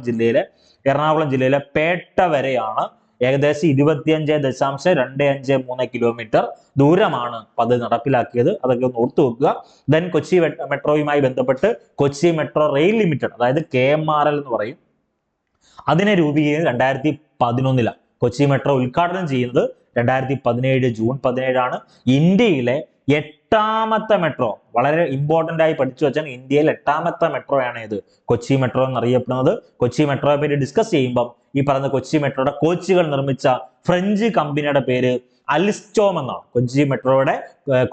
ജില്ലയിലെ പേട്ട വരെയാണ് ഏകദേശം 25.253 കിലോമീറ്റർ ദൂരമാണ് പദ്ധതി നടപ്പിലാക്കിയത്. അതൊക്കെ ഒന്ന് ഓർത്തു വെക്കുക. ദെൻ കൊച്ചി മെട്രോയുമായി ബന്ധപ്പെട്ട് കൊച്ചി മെട്രോ റെയിൽ ലിമിറ്റഡ്, അതായത് KMRL എന്ന് പറയും, അതിനെ രൂപീകരിക്കുന്നത് 2011. കൊച്ചി മെട്രോ ഉദ്ഘാടനം ചെയ്യുന്നത് 2017 ജൂൺ 17 ഇന്ത്യയിലെ 8ാമത്തെ മെട്രോ, വളരെ ഇമ്പോർട്ടന്റ് ആയി പഠിച്ചു വെച്ചാൽ ഇന്ത്യയിലെ 8ാമത്തെ മെട്രോയാണ് ഇത്, കൊച്ചി മെട്രോ എന്നറിയപ്പെടുന്നത്. കൊച്ചി മെട്രോയെ പറ്റി ഡിസ്കസ് ചെയ്യുമ്പോൾ ഈ പറഞ്ഞ കൊച്ചി മെട്രോയുടെ കോച്ചുകൾ നിർമ്മിച്ച ഫ്രഞ്ച് കമ്പനിയുടെ പേര് അലിസ്റ്റോം എന്നാണ്. കൊച്ചി മെട്രോയുടെ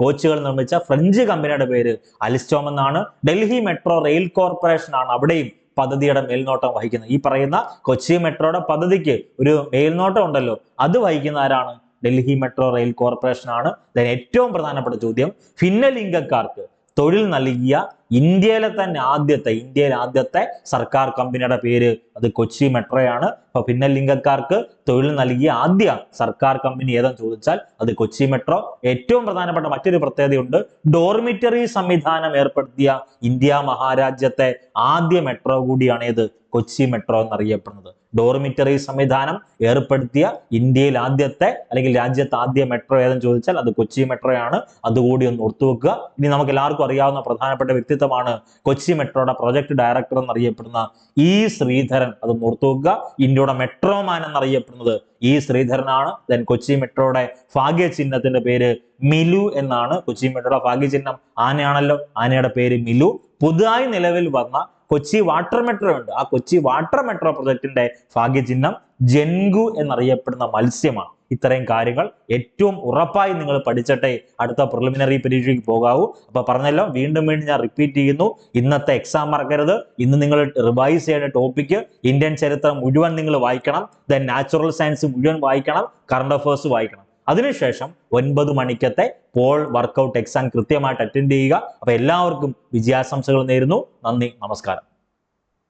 കോച്ചുകൾ നിർമ്മിച്ച ഫ്രഞ്ച് കമ്പനിയുടെ പേര് അലിസ്റ്റോം എന്നാണ്. ഡൽഹി മെട്രോ റെയിൽ കോർപ്പറേഷൻ ആണ് അവിടെയും പദ്ധതിയുടെ മേൽനോട്ടം വഹിക്കുന്നത്. ഈ പറയുന്ന കൊച്ചി മെട്രോയുടെ പദ്ധതിക്ക് ഒരു മേൽനോട്ടം ഉണ്ടല്ലോ, അത് വഹിക്കുന്ന ആരാണ്? ഡൽഹി മെട്രോ റെയിൽ കോർപ്പറേഷൻ ആണ്. ഏറ്റവും പ്രധാനപ്പെട്ട ചോദ്യം, ഭിന്നലിംഗക്കാർക്ക് തൊഴിൽ നൽകിയ ഇന്ത്യയിലെ ആദ്യത്തെ സർക്കാർ കമ്പനിയുടെ പേര് അത് കൊച്ചി മെട്രോയാണ്. അപ്പൊ ഭിന്നലിംഗക്കാർക്ക് തൊഴിൽ നൽകിയ ആദ്യ സർക്കാർ കമ്പനി ഏതെന്ന് ചോദിച്ചാൽ അത് കൊച്ചി മെട്രോ. ഏറ്റവും പ്രധാനപ്പെട്ട മറ്റൊരു പ്രത്യേകതയുണ്ട്, ഡോർമിറ്ററി സംവിധാനം ഏർപ്പെടുത്തിയ ഇന്ത്യ മഹാരാജ്യത്തെ ആദ്യ മെട്രോ കൂടിയാണ് ഏത്? കൊച്ചി മെട്രോ എന്നറിയപ്പെടുന്നത്. ഡോർമിറ്ററി സംവിധാനം ഏർപ്പെടുത്തിയ ഇന്ത്യയിൽ രാജ്യത്തെ ആദ്യ മെട്രോ ഏതെന്ന് ചോദിച്ചാൽ അത് കൊച്ചി മെട്രോയാണ്. അതുകൂടി ഒന്ന് ഓർത്തുവെക്കുക. ഇനി നമുക്ക് എല്ലാവർക്കും അറിയാവുന്ന പ്രധാനപ്പെട്ട വ്യക്തിത്വമാണ് കൊച്ചി മെട്രോയുടെ പ്രൊജക്ട് ഡയറക്ടർ എന്നറിയപ്പെടുന്ന E. ശ്രീധരൻ. അത് ഓർത്തുവെക്കുക. ഇന്ത്യയുടെ മെട്രോമാൻ എന്നറിയപ്പെടുന്നത് E. ശ്രീധരനാണ്. ദെൻ കൊച്ചി മെട്രോയുടെ ഭാഗ്യ ചിഹ്നത്തിന്റെ പേര് മിലു എന്നാണ്. കൊച്ചി മെട്രോയുടെ ഭാഗ്യ ചിഹ്നം ആനയാണല്ലോ, ആനയുടെ പേര് മിലു. പുതുതായി നിലവിൽ വന്ന കൊച്ചി വാട്ടർ മെട്രോ ഉണ്ട്. ആ കൊച്ചി വാട്ടർ മെട്രോ പ്രൊജക്ടിന്റെ ഭാഗ്യചിഹ്നം ജൻഗു എന്നറിയപ്പെടുന്ന മത്സ്യമാണ്. ഇത്രയും കാര്യങ്ങൾ ഏറ്റവും ഉറപ്പായി നിങ്ങൾ പഠിച്ചിട്ടേ അടുത്ത പ്രിലിമിനറി പരീക്ഷയ്ക്ക് പോകാവൂ. അപ്പൊ പറഞ്ഞല്ലോ, വീണ്ടും ഞാൻ റിപ്പീറ്റ് ചെയ്യുന്നു, ഇന്നത്തെ എക്സാം മറക്കരുത്. ഇന്ന് നിങ്ങൾ റിവൈസ് ചെയ്യേണ്ട ടോപ്പിക്ക് ഇന്ത്യൻ ചരിത്രം മുഴുവൻ നിങ്ങൾ വായിക്കണം, ദെൻ നാച്ചുറൽ സയൻസ് മുഴുവൻ വായിക്കണം, കറണ്ട് അഫയേഴ്സ് വായിക്കണം. അതിനുശേഷം 9 മണിക്കത്തെ പോൾ വർക്കൗട്ട് എക്സാം കൃത്യമായിട്ട് അറ്റൻഡ് ചെയ്യുക. അപ്പൊ എല്ലാവർക്കും വിജയാശംസകൾ നേരുന്നു. നന്ദി, നമസ്കാരം.